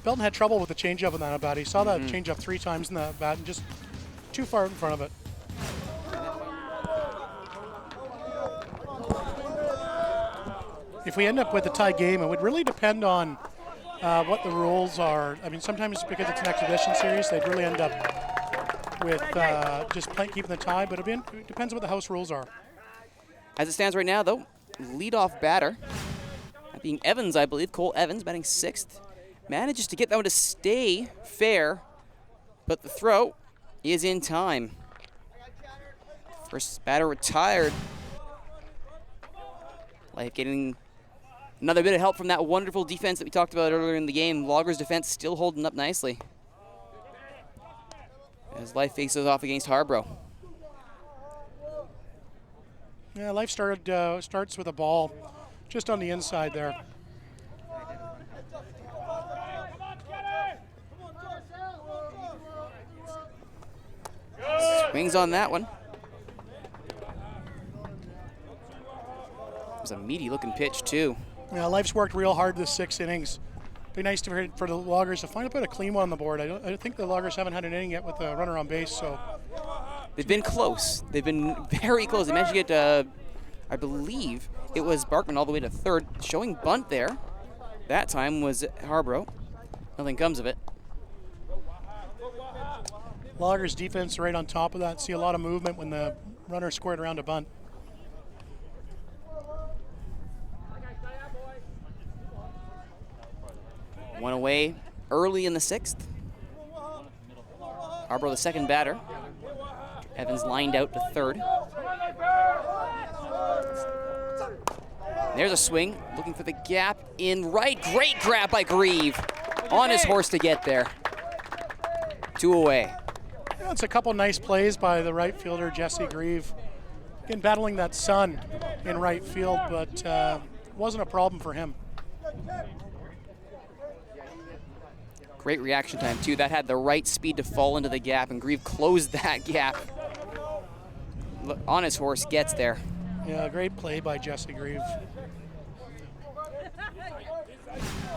Belton had trouble with the changeup in that at bat. He saw that changeup 3 times in that bat and just too far in front of it. If we end up with a tie game, it would really depend on what the rules are. I mean, sometimes because it's an exhibition series, they'd really end up with just keeping the tie, but it depends what the house rules are. As it stands right now, though, leadoff batter, that being Evans, I believe, Cole Evans, batting 6th, manages to get that one to stay fair, but the throw is in time. First batter retired. Like getting another bit of help from that wonderful defense that we talked about earlier in the game. Loggers' defense still holding up nicely as Life faces off against Harborough. Yeah, Life starts with a ball just on the inside there. Swings on that one. It was a meaty looking pitch too. Yeah, Life's worked real hard this 6 innings. Be nice for the Loggers to find a clean one on the board. I think the Loggers haven't had an inning yet with a runner on base, so. They've been close. They've been very close. They managed to get, I believe, it was Barkman all the way to 3rd, showing bunt there. That time was Harborough. Nothing comes of it. Loggers defense right on top of that. See a lot of movement when the runner squared around a bunt. One away early in the 6th. Harborough, the second batter. Evans lined out to 3rd. There's a swing, looking for the gap in right. Great grab by Grieve. On his horse to get there. 2 away. Yeah, it's a couple nice plays by the right fielder, Jesse Grieve. Again, battling that sun in right field, but wasn't a problem for him. Great reaction time, too. That had the right speed to fall into the gap, and Grieve closed that gap. On his horse, gets there. Yeah, great play by Jesse Grieve.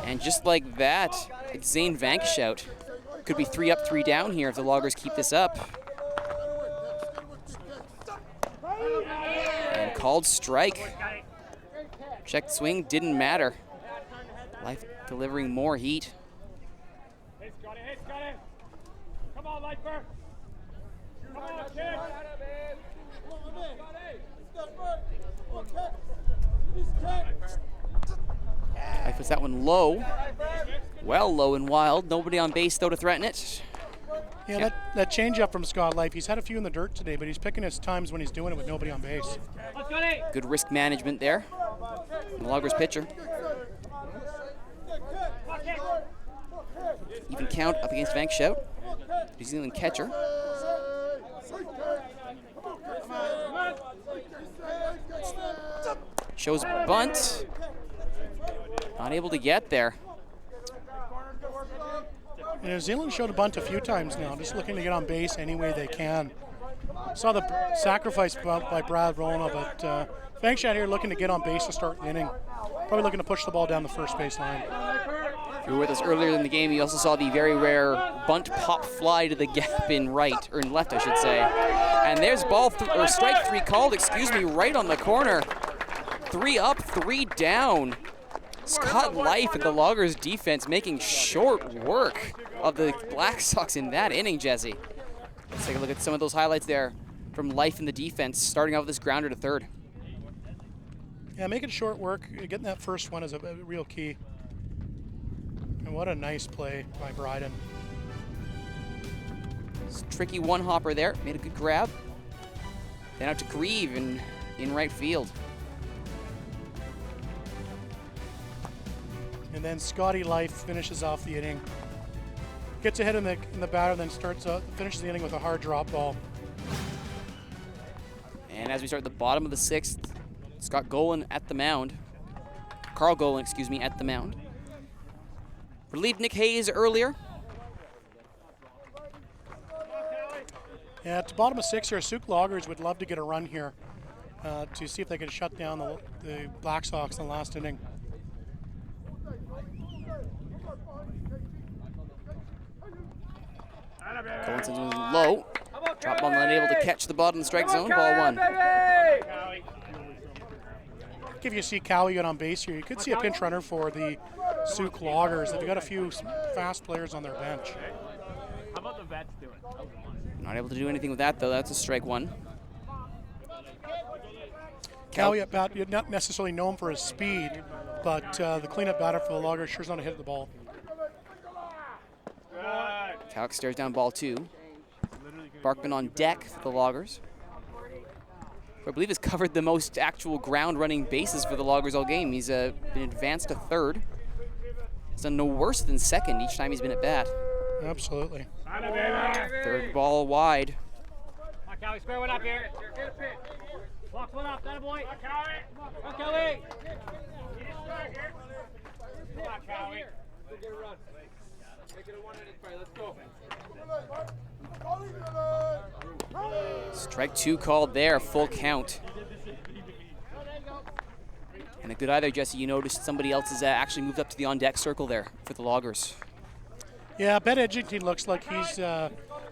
And just like that, it's Zane Vankish out. Could be 3 up, 3 down here if the Loggers keep this up. And called strike. Checked swing, didn't matter. Life delivering more heat. Come on, Lifer. Come on, kid. Life puts that one low. Well low and wild. Nobody on base, though, to threaten it. Yeah, that changeup from Scott Life, he's had a few in the dirt today, but he's picking his times when he's doing it with nobody on base. Good risk management there. The Loggers pitcher. Even count up against Vank Shout. New Zealand catcher. Shows bunt. Not able to get there. New Zealand showed a bunt a few times now, just looking to get on base any way they can. Saw the sacrifice bunt by Brad Rona, but Vancouver here looking to get on base to start the inning. Probably looking to push the ball down the first base line. If you were with us earlier in the game, you also saw the very rare bunt pop fly to the gap in right, or in left, I should say. And there's strike 3 called, right on the corner. 3 up, 3 down. Scott Life and the Loggers defense making short work of the Black Sox in that inning, Jesse. Let's take a look at some of those highlights there from Life in the defense, starting off with this grounder to third. Yeah, making short work, getting that first one is a real key. And what a nice play by Bryden. It's a tricky one-hopper there, made a good grab. Then out to Grieve in right field. And then Scotty Life finishes off the inning. Gets ahead in the batter, then finishes the inning with a hard drop ball. And as we start at the bottom of the 6th, Scott Golan at the mound. Carl Golan, at the mound. Relieved Nick Hayes earlier. Yeah, at the bottom of 6 here, Sooke Loggers would love to get a run here to see if they can shut down the Black Sox in the last inning. Golan sends one low. Drop ball not able to catch the bottom of the strike zone. Ball 1. If you see Cowie get on base here, you could see a pinch runner for the Sooke Loggers. They've got a few fast players on their bench. How about the vets do it? Not able to do anything with that, though. That's a strike 1. Cowie at bat, you're not necessarily known for his speed, but the cleanup batter for the Loggers sure's not to hit the ball. Cowick stares down ball 2. Barkman on deck for the Loggers, who I believe has covered the most actual ground running bases for the Loggers all game. He's been advanced to third. He's done no worse than second each time he's been at bat. Absolutely. Third ball wide. Come on, Kelly, square one up here. Box one up, that a boy. Come on, Kelly. Come on, Kelly. Get a run. Make it a 1 inning play. Let's go. Strike 2 called there, full count. And a good eye there, Jesse. You noticed somebody else has actually moved up to the on-deck circle there for the Loggers. Yeah, Ben Edgington looks like he's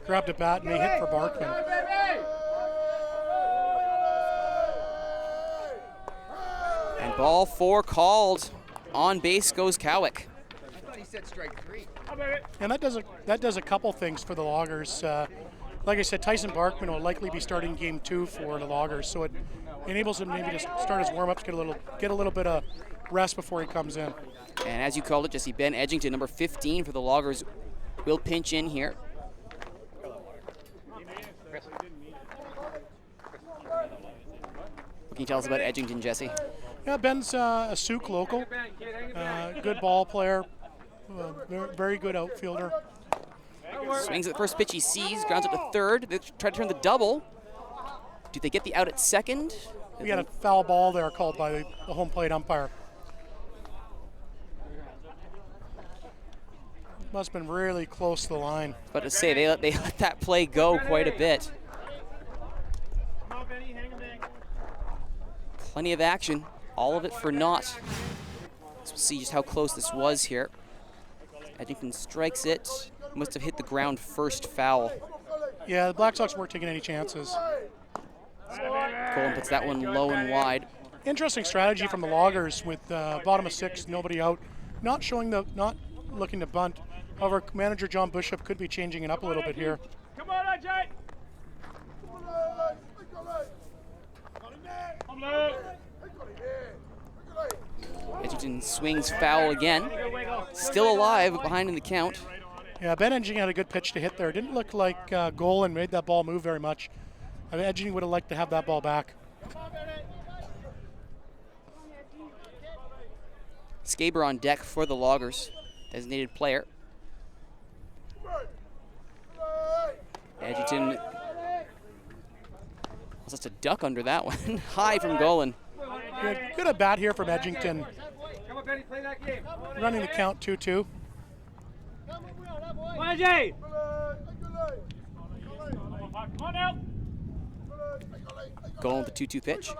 grabbed a bat and may hit for Barkman. And ball 4 called. On base goes Cowick. I thought he said strike 3. And that does a couple things for the Loggers. Like I said, Tyson Barkman will likely be starting game 2 for the Loggers, so it enables him maybe to start his warm-ups, get a little bit of rest before he comes in. And as you called it, Jesse, Ben Edgington, number 15 for the Loggers, will pinch in here. What can you tell us about Edgington, Jesse? Yeah, Ben's a Sooke local, good ball player, very good outfielder. Swings at the first pitch he sees, grounds it to third. They try to turn the double. Do they get the out at second? We got a foul ball there called by the home plate umpire. Must have been really close to the line. But to say, they let that play go quite a bit. Plenty of action, all of it for naught. So we'll see just how close this was here. Edgington strikes it. Must have hit the ground first foul. Yeah, the Black Sox weren't taking any chances. Golan puts that one low and wide. Interesting strategy from the Loggers with bottom of 6, nobody out. Not looking to bunt. However, manager John Bishop could be changing it up a little bit here. Come on, Ajay. Edgington swings foul again. Still alive, but behind in the count. Yeah, Ben Edgington had a good pitch to hit there. Didn't look like Golan made that ball move very much. I mean, Edgington would have liked to have that ball back. Skaber on deck for the Loggers, designated player. Edgington also has to duck under that one. High from Golan. Good at bat here from Edgington. Come on, Benny, play that game. Running the count 2-2. Come on, Jay. Come on out. Going with the 2-2 pitch.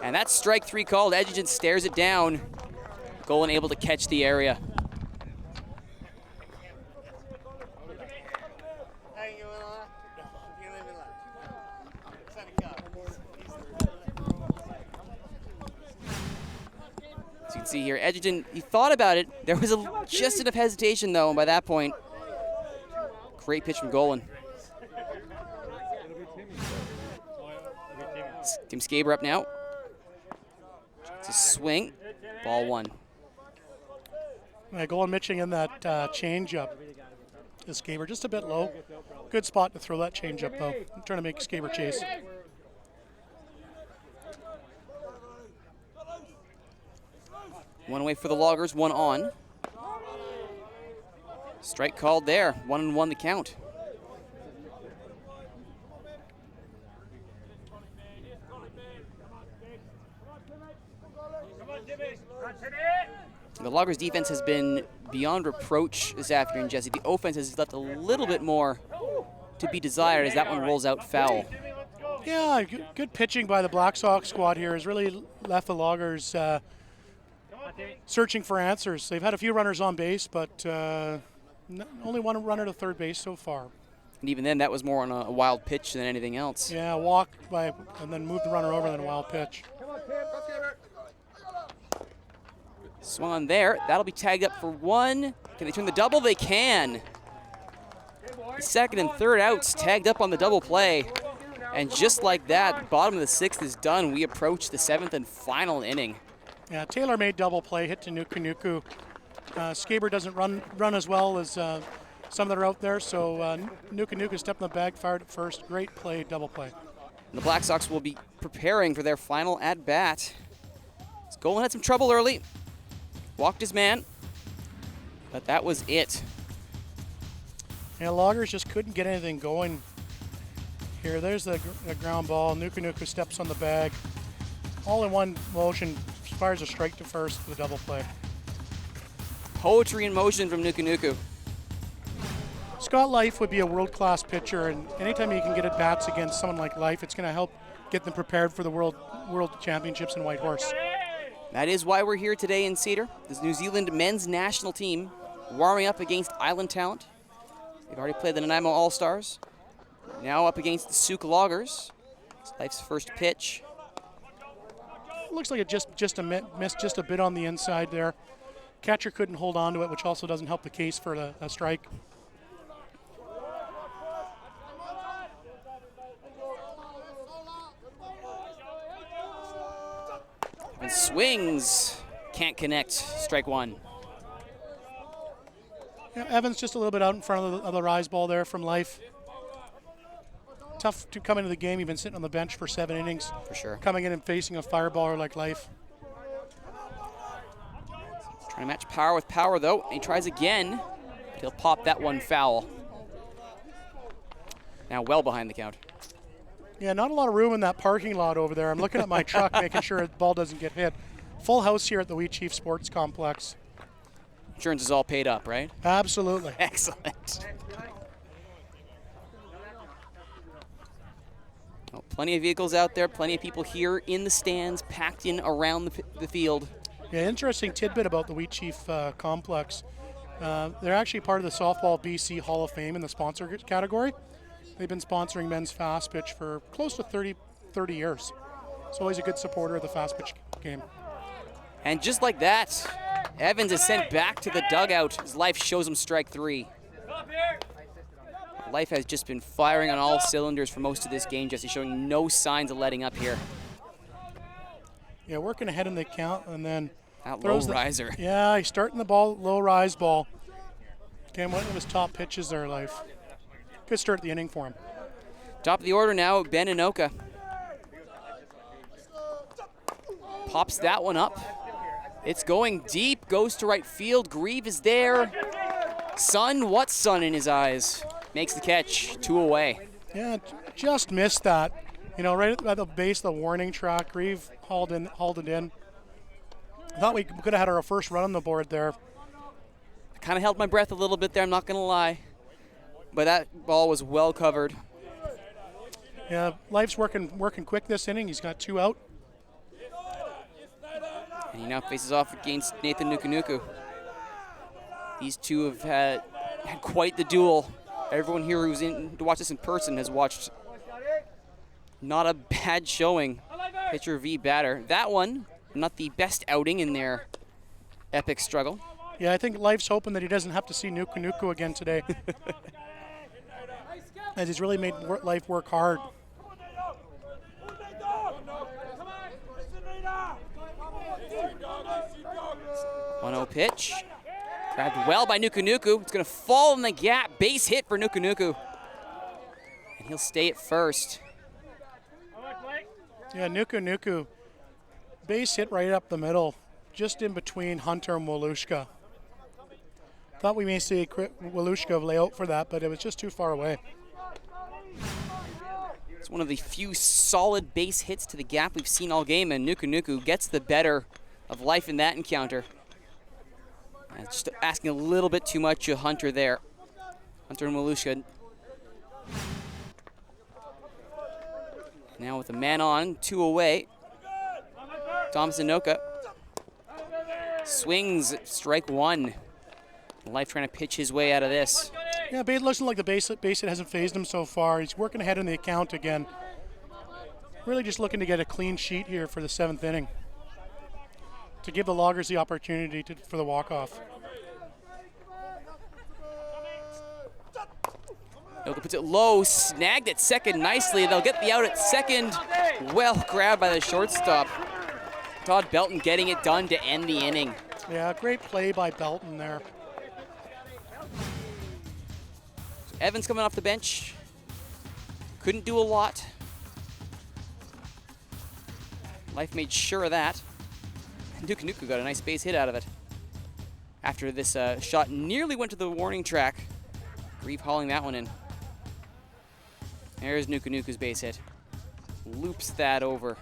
And that's strike 3 called. Edgerton stares it down. Golan able to catch the area. As you can see here, Edgerton, he thought about it. There was just enough hesitation, though, and by that point, great pitch from Golan. Tim Skaber up now. It's a swing. Ball 1. Golan pitching in that changeup. Is Skaber just a bit low. Good spot to throw that changeup, though. I'm trying to make Skaber chase. One away for the Loggers, 1 on. Strike called there. 1-1 the count. The Loggers' defense has been beyond reproach this afternoon, Jesse. The offense has left a little bit more to be desired as that one rolls out foul. Yeah, good pitching by the Black Sox squad here has really left the Loggers searching for answers. They've had a few runners on base, but only one runner to third base so far. And even then, that was more on a wild pitch than anything else. Yeah, walk by and then move the runner over, then a wild pitch. Swung on there. That'll be tagged up for 1. Can they turn the double? They can. The second and third outs tagged up on the double play. And just like that, the bottom of the 6th is done. We approach the 7th and final inning. Yeah, Taylor made double play, hit to Nuku. Skaber doesn't run as well as some that are out there, so Nuku stepped in the bag, fired at first. Great play, double play. And the Black Sox will be preparing for their final at-bat. Golan had some trouble early. Walked his man, but that was it. Yeah, Loggers just couldn't get anything going here. There's the ground ball. Nuku steps on the bag. All in one motion, fires a strike to first for the double play. Poetry in motion from Nuku. Scott Life would be a world-class pitcher, and anytime you can get at-bats against someone like Life, it's going to help get them prepared for the World Championships in Whitehorse. That is why we're here today in Cedar. This New Zealand men's national team warming up against Island talent. They've already played the Nanaimo All-Stars. Now up against the Sooke Loggers. It's Life's first pitch. Looks like it just missed just a bit on the inside there. Catcher couldn't hold on to it, which also doesn't help the case for a strike. And swings, can't connect, strike 1. Yeah, Evans just a little bit out in front of the rise ball there from Life. Tough to come into the game. He's been sitting on the bench for 7 innings. For sure. Coming in and facing a fireballer like Life. Trying to match power with power though. And he tries again. He'll pop that one foul. Now well behind the count. Yeah, not a lot of room in that parking lot over there. I'm looking at my truck, making sure the ball doesn't get hit. Full house here at the Wheatsheaf Sports Complex. Insurance is all paid up, right? Absolutely. Excellent. Well, plenty of vehicles out there, plenty of people here in the stands, packed in around the field. Yeah, interesting tidbit about the Wheatsheaf Complex. They're actually part of the Softball BC Hall of Fame in the sponsor category. They've been sponsoring men's fast pitch for close to 30 years. It's always a good supporter of the fast pitch game. And just like that, Evans is sent back to the dugout as Life shows him strike 3. Life has just been firing on all cylinders for most of this game, Jesse, showing no signs of letting up here. Yeah, working ahead in the count, and then that low riser. Yeah, he's starting the ball, low rise ball. Again, one of his top pitches there, Life. Good start the inning for him. Top of the order now, Ben Inoka. Pops that one up. It's going deep, goes to right field. Grieve is there. Sun, what sun in his eyes? Makes the catch, 2 away. Yeah, just missed that. You know, right at the base of the warning track. Grieve hauled it in. I thought we could have had our first run on the board there. Kind of held my breath a little bit there, I'm not going to lie. But that ball was well covered. Yeah, Life's working quick this inning. He's got 2 out. And he now faces off against Nathan Nukunuku. These two have had quite the duel. Everyone here who's in to watch this in person has watched not a bad showing. Pitcher v batter. That one, not the best outing in their epic struggle. Yeah, I think Life's hoping that he doesn't have to see Nukunuku again today. As he's really made Life work hard. 1-0 pitch. Grabbed well by Nukunuku. It's going to fall in the gap. Base hit for Nukunuku. And he'll stay at first. Yeah, Nukunuku. Base hit right up the middle, just in between Hunter and Walushka. Thought we may see Walushka lay out for that, but it was just too far away. It's one of the few solid base hits to the gap we've seen all game, and Nukunuku gets the better of Life in that encounter. Just asking a little bit too much of Hunter there. Hunter and Walushka. Now with a man on, 2 away. Thomas Anoka swings, strike 1. Life trying to pitch his way out of this. Yeah, it looks like the base hit hasn't phased him so far. He's working ahead in the account again. Really just looking to get a clean sheet here for the 7th inning to give the Loggers the opportunity for the walk-off. Anoka puts it low, snagged at second nicely. They'll get the out at second. Well grabbed by the shortstop. Todd Belton getting it done to end the inning. Yeah, great play by Belton there. So Evans coming off the bench. Couldn't do a lot. Life made sure of that. Nukunuku got a nice base hit out of it. After this shot nearly went to the warning track. Reeve hauling that one in. There's Nukunuku's base hit. Loops that over.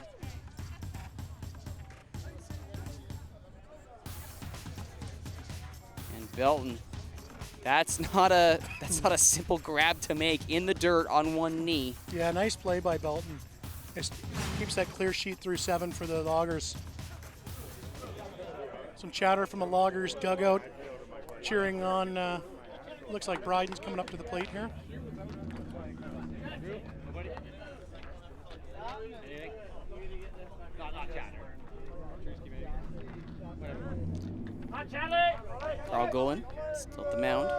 And Belton. That's not a simple grab to make in the dirt on one knee. Yeah, nice play by Belton. It keeps that clear sheet through 7 for the Loggers. Some chatter from the Loggers dugout, cheering on. Looks like Bryden's coming up to the plate here. Carl Golan still at the mound.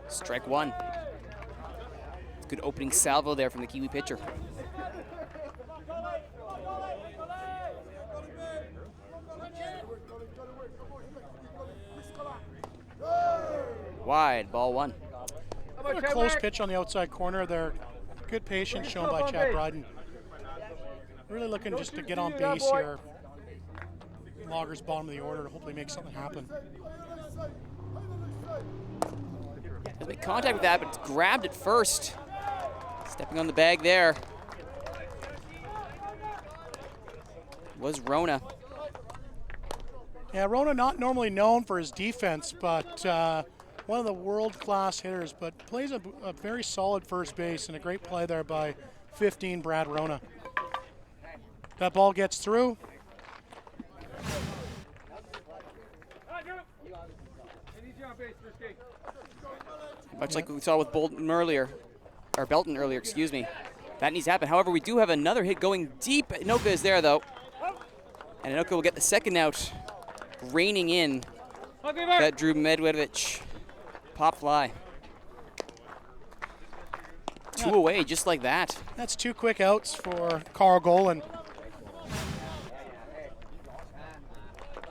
Strike 1. Good opening salvo there from the Kiwi pitcher. Wide, ball 1. A close pitch on the outside corner there. Good patience shown by Chad Bryden. Really looking just to get on base here. Loggers bottom of the order to hopefully make something happen. Has made contact with that, but grabbed it first. Stepping on the bag there was Rona. Yeah, Rona not normally known for his defense, but one of the world-class hitters, but plays a very solid first base, and a great play there by 15 Brad Rona. That ball gets through. Much like we saw with Belton earlier, excuse me. That needs to happen. However, we do have another hit going deep. Anoka is there, though. And Anoka will get the second out, reining in that Drew Medvedevich pop fly. 2 away, just like that. That's 2 quick outs for Carl Golan.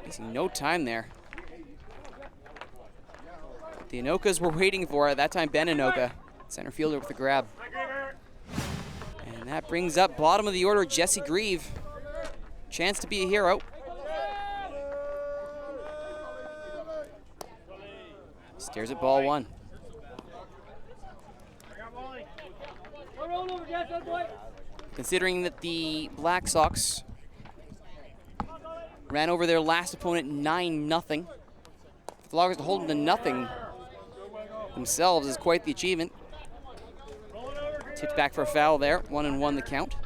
Wasting no time there. The Anokas were waiting for it. That time, Ben Anoka, center fielder with the grab. And that brings up bottom of the order, Jesse Grieve. Chance to be a hero. Stares at ball 1. Considering that the Black Sox ran over their last opponent 9-0. The Loggers to hold them to nothing themselves is quite the achievement. Tipped back for a foul there. 1-1 the count.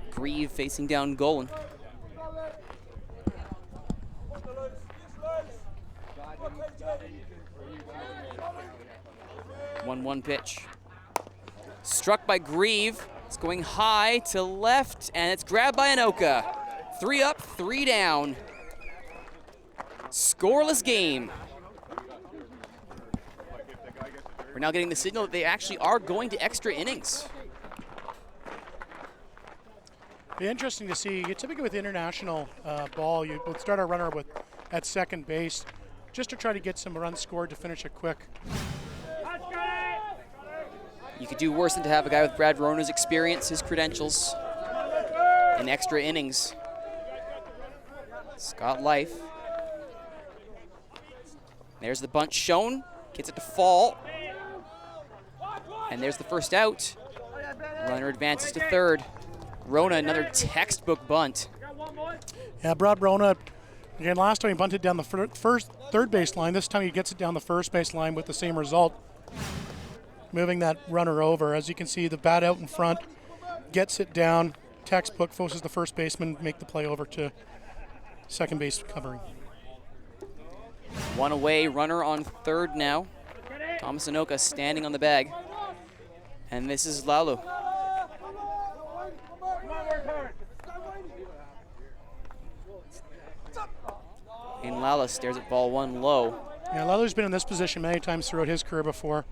Grieve facing down Golan. 1-1 pitch. Struck by Grieve. It's going high to left, and it's grabbed by Anoka. 3 up, 3 down. Scoreless game. We're now getting the signal that they actually are going to extra innings. Be interesting to see. Typically with international ball, you would start a runner at second base just to try to get some runs scored to finish it quick. You could do worse than to have a guy with Brad Verona's experience, his credentials, in extra innings. Scott Life. There's the bunt shown. Gets it to fall. And there's the first out. Runner advances to third. Rona, another textbook bunt. Yeah, Brad Rona, again, last time he bunted down the third base line. This time he gets it down the first base line with the same result. Moving that runner over. As you can see, the bat out in front, gets it down. Textbook, forces the first baseman to make the play over to second base covering. 1 away, runner on third now. Thomas Anoka standing on the bag. And this is Lalu. And Lala stares at ball 1 low. Yeah, Lalu's been in this position many times throughout his career before.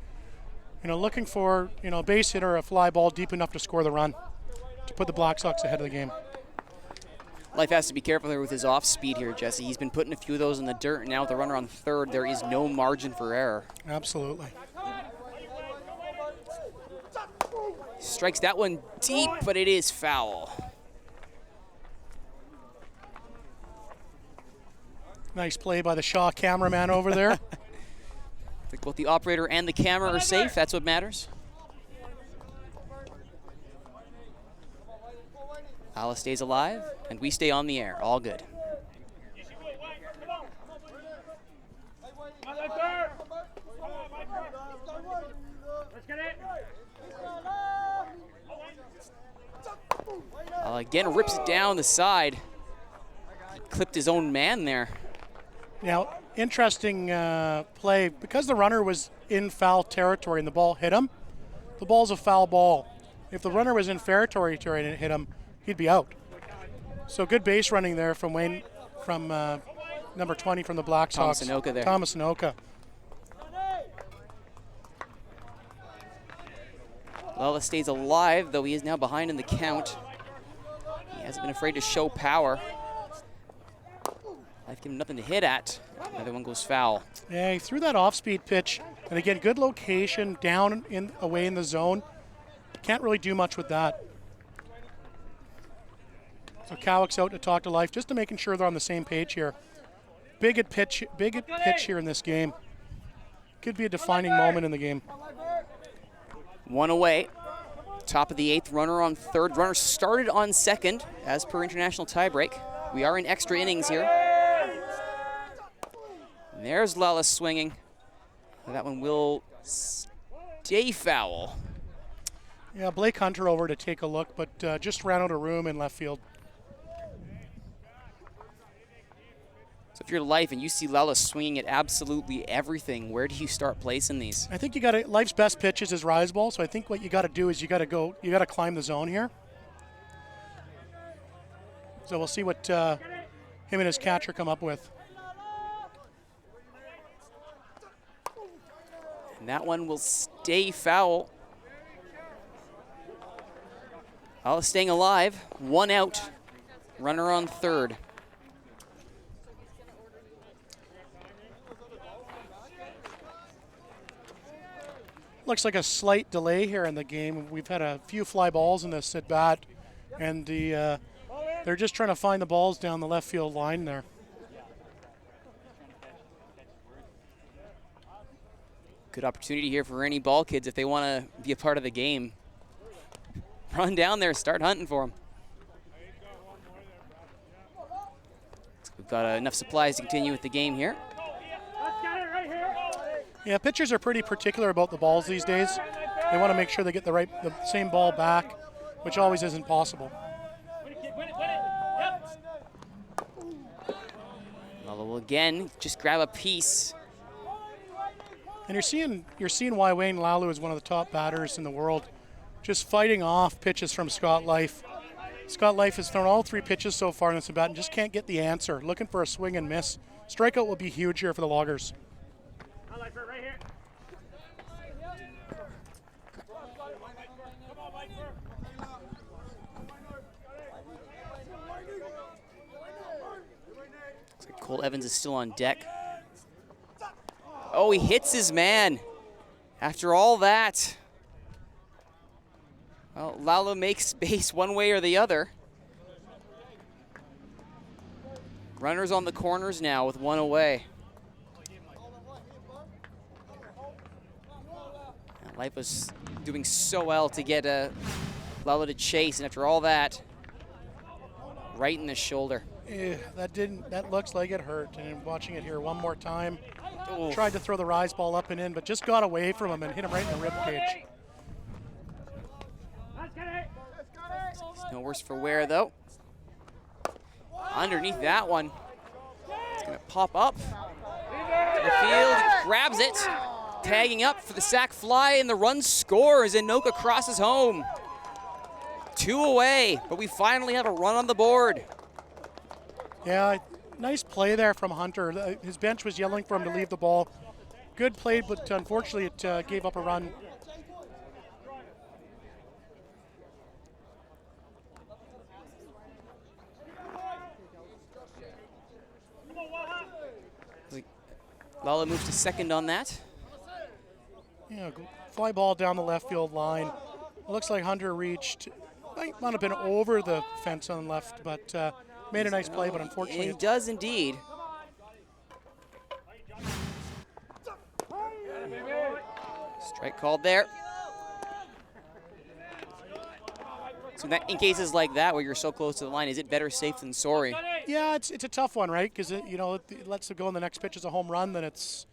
Looking for, a base hit or a fly ball deep enough to score the run, to put the Black Sox ahead of the game. Life has to be careful here with his off speed here, Jesse. He's been putting a few of those in the dirt, and now with the runner on third, there is no margin for error. Absolutely. Strikes that one deep, but it is foul. Nice play by the Shaw cameraman over there. I think both the operator and the camera are safe. That's what matters. Alice stays alive, and we stay on the air. All good. Again, rips it down the side. He clipped his own man there. Now, interesting play. Because the runner was in foul territory and the ball hit him, the ball's a foul ball. If the runner was in fair territory and it hit him, he'd be out. So good base running there from number 20 from the Black Sox. Thomas Anoka there. Thomas Anoka. Lala stays alive, though he is now behind in the count. He hasn't been afraid to show power. Life giving him nothing to hit at. Another one goes foul. Yeah, he threw that off-speed pitch. And again, good location, down away in the zone. Can't really do much with that. So Cowick's out to talk to Life, just to making sure they're on the same page here. Big at pitch here in this game. Could be a defining moment in the game. 1 away. Top of the 8th, runner on third. Runner started on second, as per international tiebreak. We are in extra innings here. And there's Lala swinging. That one will stay foul. Yeah, Blake Hunter over to take a look, but just ran out of room in left field. So if you're Life and you see Lala swinging at absolutely everything, where do you start placing these? I think you got to. Life's best pitch is his rise ball, so I think what you got to do is you got to climb the zone here. So we'll see what him and his catcher come up with. And that one will stay foul. Lala staying alive. 1 out. Runner on third. Looks like a slight delay here in the game. We've had a few fly balls in this at bat, and they're just trying to find the balls down the left field line there. Good opportunity here for any ball kids if they want to be a part of the game. Run down there, start hunting for them. We've got enough supplies to continue with the game here. Yeah, pitchers are pretty particular about the balls these days. They want to make sure they get the same ball back, which always isn't possible. Lala will again just grab a piece. And you're seeing why Wayne Lalu is one of the top batters in the world, just fighting off pitches from Scott Life. Scott Life has thrown all 3 pitches so far in this at-bat and just can't get the answer. Looking for a swing and miss. Strikeout will be huge here for the Loggers. Looks like Cole Evans is still on deck. Oh, he hits his man. After all that. Well, Lalo makes space one way or the other. Runners on the corners now with 1 away. Life was doing so well to get Lalo to chase, and after all that, right in the shoulder. That looks like it hurt. And watching it here one more time, Oof. tried to throw the rise ball up and in, but just got away from him and hit him right in the rib cage. No worse for wear, though. Underneath that one. It's going to pop up to the field. Grabs it. Tagging up for the sac fly, and the run scores. Anoka crosses home. 2 away, but we finally have a run on the board. Yeah, nice play there from Hunter. His bench was yelling for him to leave the ball. Good play, but unfortunately it gave up a run. Lala moves to second on that. Yeah, fly ball down the left field line. It looks like Hunter reached, might have been over the fence on the left, but made a nice play, but unfortunately. He does indeed. Strike called there. So in cases like that where you're so close to the line, is it better safe than sorry? Yeah, it's a tough one, right? Because it lets it go, and the next pitch is a home run. Then it's,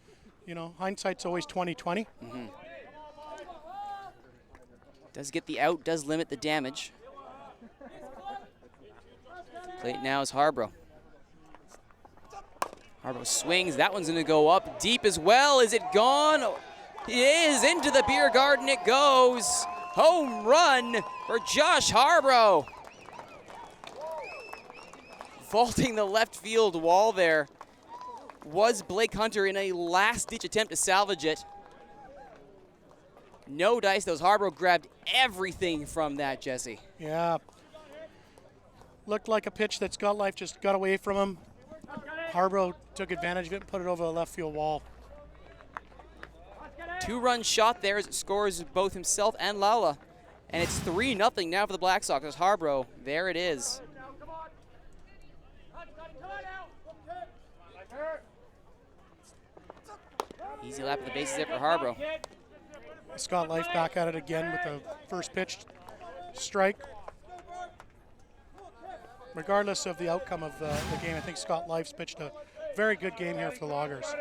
hindsight's always 20/20. Mm-hmm. Does get the out, does limit the damage. Plate now is Harbrough. Harbrough swings. That one's going to go up deep as well. Is it gone? It is. Into the beer garden it goes. Home run for Josh Harbrough. Vaulting the left field wall there was Blake Hunter in a last-ditch attempt to salvage it. No dice. Those Harbrough grabbed everything from that, Jesse. Yeah. Looked like a pitch that Scott Life just got away from him. Harbrough took advantage of it and put it over the left field wall. 2-run shot there as it scores both himself and Lala. And it's 3-0 now for the Black Sox as Harbrough. There it is. Easy lap of the bases there for Harbrough. Scott Life back at it again with the first pitch strike. Regardless of the outcome of the game, I think Scott Life's pitched a very good game here for the Loggers.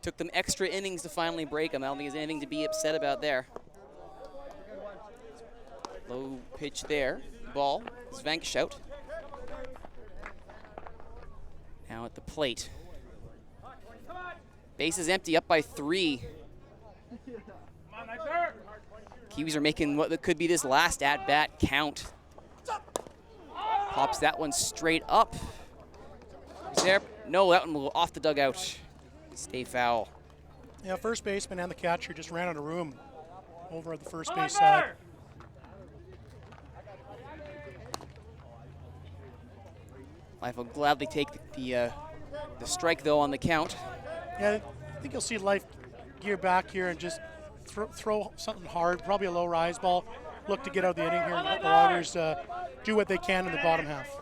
Took them extra innings to finally break them. I don't think there's anything to be upset about there. Low pitch there. Ball is vanquished out. Now at the plate. Base is empty, up by 3. Kiwis are making what could be this last at-bat count. Pops that one straight up. Is there? No, that one will go off the dugout. Stay foul. Yeah, first baseman and the catcher just ran out of room over at the first base side. Life will gladly take the strike, though, on the count. Yeah, I think you'll see Life gear back here and just throw something hard, probably a low rise ball. Look to get out of the inning here and let the Loggers do what they can in the bottom half.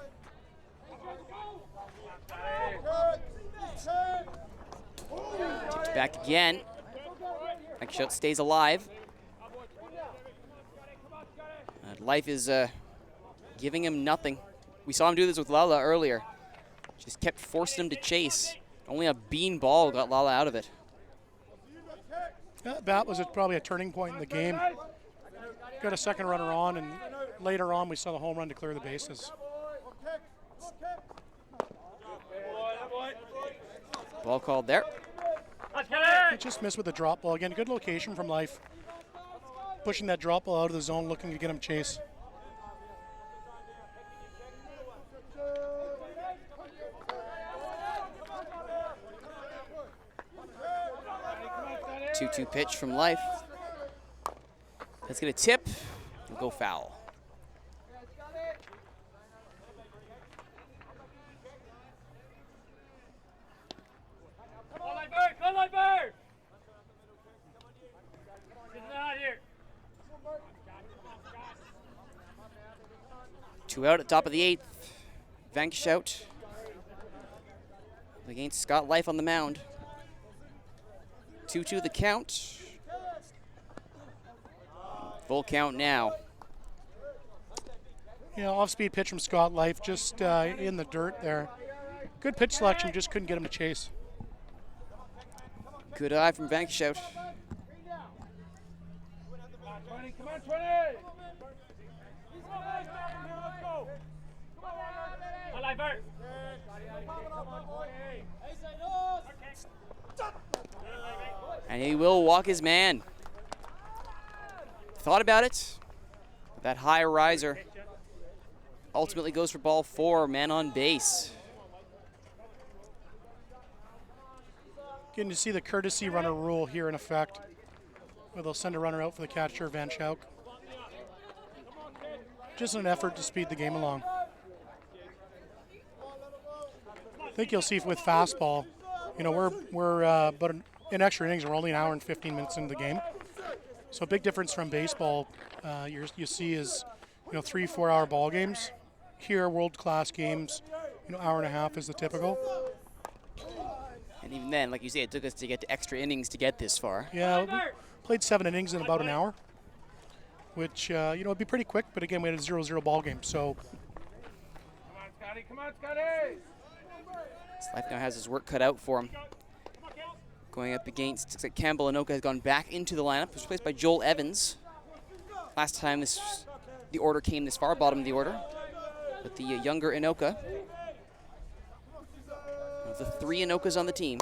Tipped back again. Next shot stays alive. Life is giving him nothing. We saw him do this with Lala earlier. Just kept forcing him to chase. Only a bean ball got Lala out of it. That was probably a turning point in the game. Got a second runner on, and later on we saw the home run to clear the bases. Ball called there. Just missed with the drop ball. Again, good location from Life. Pushing that drop ball out of the zone, looking to get him chase. Two pitch from Life. Let's get a tip and go foul. Come on, Bird! Out here. 2 out at top of the 8th. Vanquish out against Scott Life on the mound. 2-2 the count. Full count now. Off-speed pitch from Scott Life, just in the dirt there. Good pitch selection, just couldn't get him to chase. Good eye from Vanquish out. Come on, 20! Alive, Bert! And he will walk his man. Thought about it. That high riser ultimately goes for ball 4, man on base. Getting to see the courtesy runner rule here in effect, where they'll send a runner out for the catcher, Van Schauk. Just an effort to speed the game along. I think you'll see with fastball, we're about in extra innings, we're only an hour and 15 minutes into the game. So a big difference from baseball you see is 3-4 hour ball games. Here, world-class games, hour and a half is the typical. And even then, like you say, it took us to get to extra innings to get this far. Yeah, we played 7 innings in about an hour, which, it'd be pretty quick, but again, we had a 0-0 ball game, so. Come on, Scotty! Life now has his work cut out for him. Going up against, looks like Campbell Inoka has gone back into the lineup. It was replaced by Joel Evans. Last time the order came this far, bottom of the order. With the younger Inoka. Of the 3 Inokas on the team.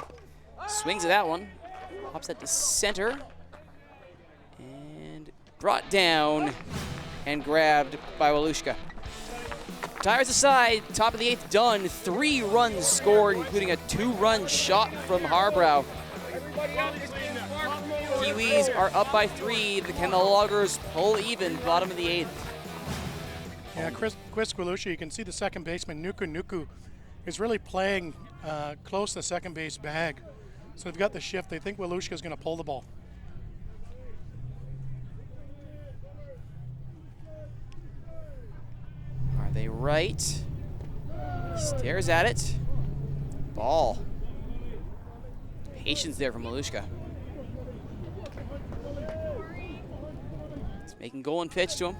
Swings at that one. Pops that to center. And brought down and grabbed by Walushka. Tires aside, top of the 8th done. 3 runs scored, including a 2-run shot from Harbrow. Kiwis are up by 3. Can the Loggers pull even, bottom of the 8th? Yeah, Chris Walusha, you can see the second baseman, Nuku, is really playing close to the second base bag. So they've got the shift. They think Walushka is going to pull the ball. Are they right? He stares at it. Ball. Patience there from Walushka. He's making goal and pitch to him.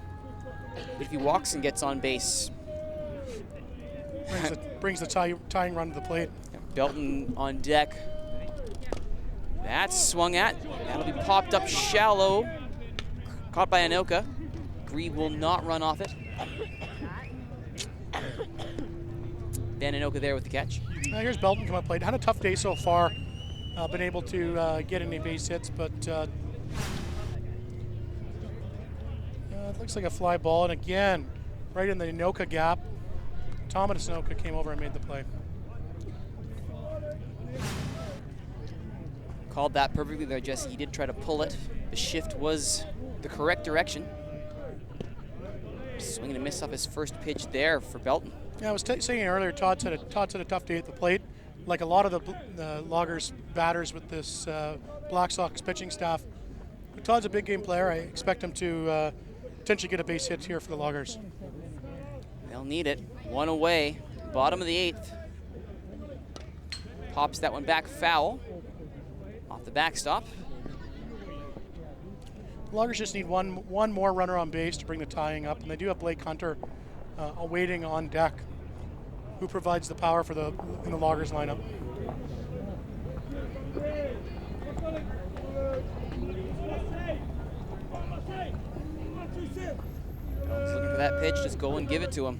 But if he walks and gets on base. Brings the tying run to the plate. Belton on deck. That's swung at. That'll be popped up shallow. Caught by Inoka. Grieve will not run off it. Ben Inoka there with the catch. Here's Belton come up plate. Had a tough day so far. Been able to get any base hits, but it looks like a fly ball. And again, right in the Inoka gap, Thomas Inoka came over and made the play. Called that perfectly there, Jesse. He did try to pull it. The shift was the correct direction. Swing and a miss off his first pitch there for Belton. Yeah, I was saying earlier, Todd's had a tough day at the plate. Like a lot of the Loggers batters with this Black Sox pitching staff. But Todd's a big game player. I expect him to potentially get a base hit here for the Loggers. They'll need it. 1 away, bottom of the 8th. Pops that one back foul off the backstop. The Loggers just need one more runner on base to bring the tying up, and they do have Blake Hunter waiting on deck. who provides the power for the Loggers lineup. He's looking for that pitch, just go and give it to him.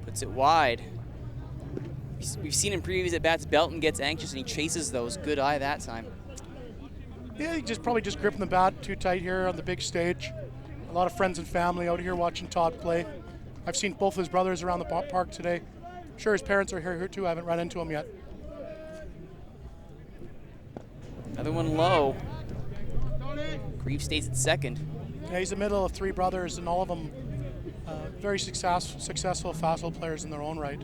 Puts it wide. We've seen in previous at bats, Belton gets anxious and he chases those. Good eye that time. Yeah, he probably just gripping the bat too tight here on the big stage. A lot of friends and family out here watching Todd play. I've seen both of his brothers around the park today. I'm sure his parents are here too. I haven't run into him yet. Another one low. Grieve stays at second. Yeah, he's the middle of three brothers, and all of them very successful fastball players in their own right.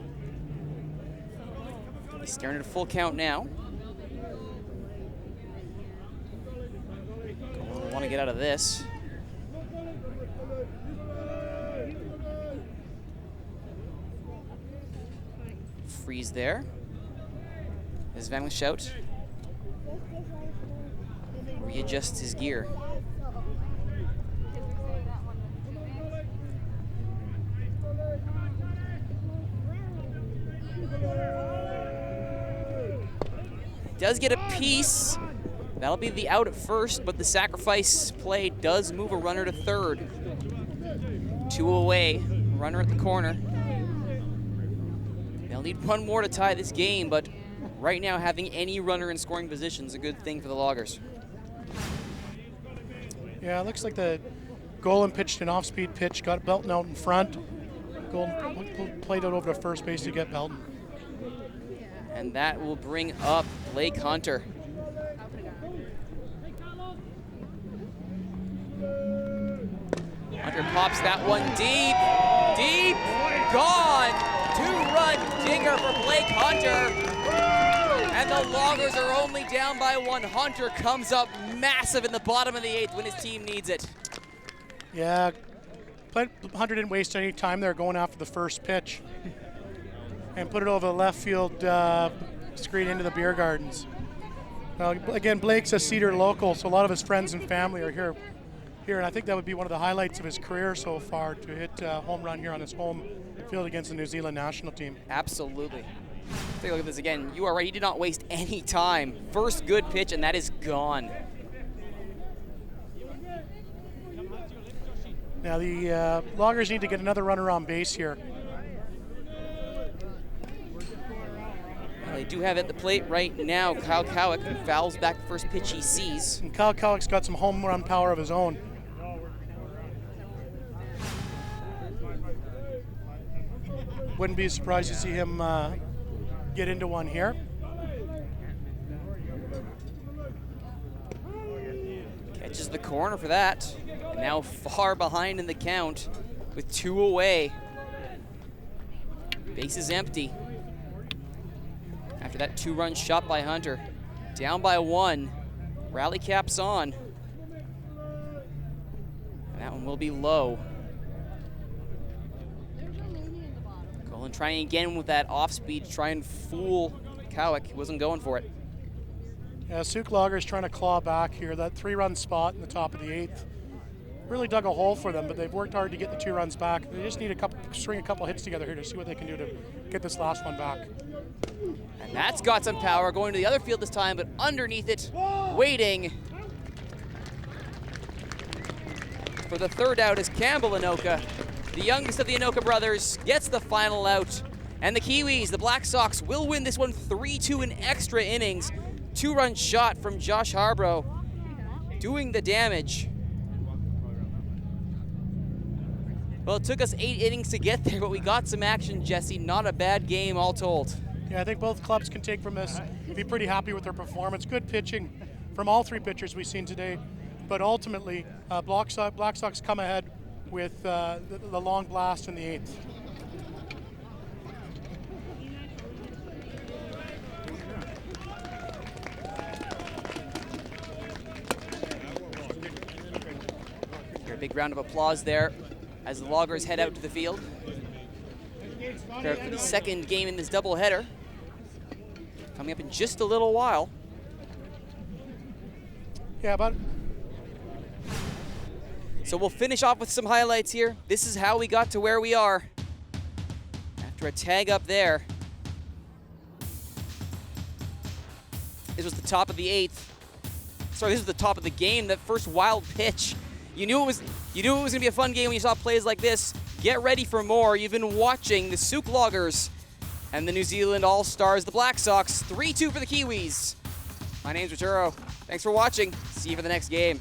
He's staring at a full count now. Want to get out of this. Freeze there. As Van shout. Readjusts his gear. Does get a piece. That'll be the out at first, but the sacrifice play does move a runner to third. 2 away, runner at the corner. They'll need one more to tie this game, but right now having any runner in scoring position is a good thing for the Loggers. Yeah, it looks like the Golan pitched an off-speed pitch, got Belton out in front. Golan played out over to first base to get Belton. And that will bring up Blake Hunter. Hunter pops that one deep, gone. 2-run dinger for Blake Hunter. And the Loggers are only down by 1. Hunter comes up massive in the bottom of the 8th when his team needs it. Yeah, Hunter didn't waste any time there going after the first pitch. And put it over the left field screen into the beer gardens. Again, Blake's a Cedar local, so a lot of his friends and family are here, and I think that would be one of the highlights of his career so far, to hit a home run here on his home field against the New Zealand national team. Absolutely. Take a look at this again. You are right, he did not waste any time. First good pitch, and that is gone. Now the Loggers need to get another runner on base here. They do have at the plate right now Kyle Cowick, who fouls back the first pitch he sees. And Kyle Cowick's got some home run power of his own. Wouldn't be surprised to see him get into one here. Catches the corner for that. And now far behind in the count with 2 away. Base is empty. After that 2-run shot by Hunter. Down by 1. Rally caps on. And that one will be low. Golan trying again with that off-speed to try and fool Cowick. He wasn't going for it. Yeah, Sooke Loggers trying to claw back here. That 3-run spot in the top of the 8th really dug a hole for them, but they've worked hard to get the 2 runs back. They just need string a couple hits together here to see what they can do to get this last one back. And that's got some power, going to the other field this time, but underneath it, waiting for the third out is Campbell Anoka. The youngest of the Anoka brothers gets the final out. And the Kiwis, the Black Sox, will win this one 3-2 in extra innings. 2-run shot from Josh Harbrough, doing the damage. Well, it took us 8 innings to get there, but we got some action, Jesse. Not a bad game all told. Yeah, I think both clubs can take from this, be pretty happy with their performance. Good pitching from all 3 pitchers we've seen today, but ultimately, Black Sox come ahead with the long blast in the 8th. Here, a big round of applause there as the Loggers head out to the field. Prepare for the second game in this doubleheader. Coming up in just a little while. Yeah, but so we'll finish off with some highlights here. This is how we got to where we are. After after a tag up there. This was the top of the 8th. Sorry, this was the top of the game. That first wild pitch. You knew it was gonna be a fun game when you saw plays like this. Get ready for more. You've been watching the Sooke Loggers and the New Zealand All-Stars, the Black Sox. 3-2 for the Kiwis. My name's Arturo. Thanks for watching. See you for the next game.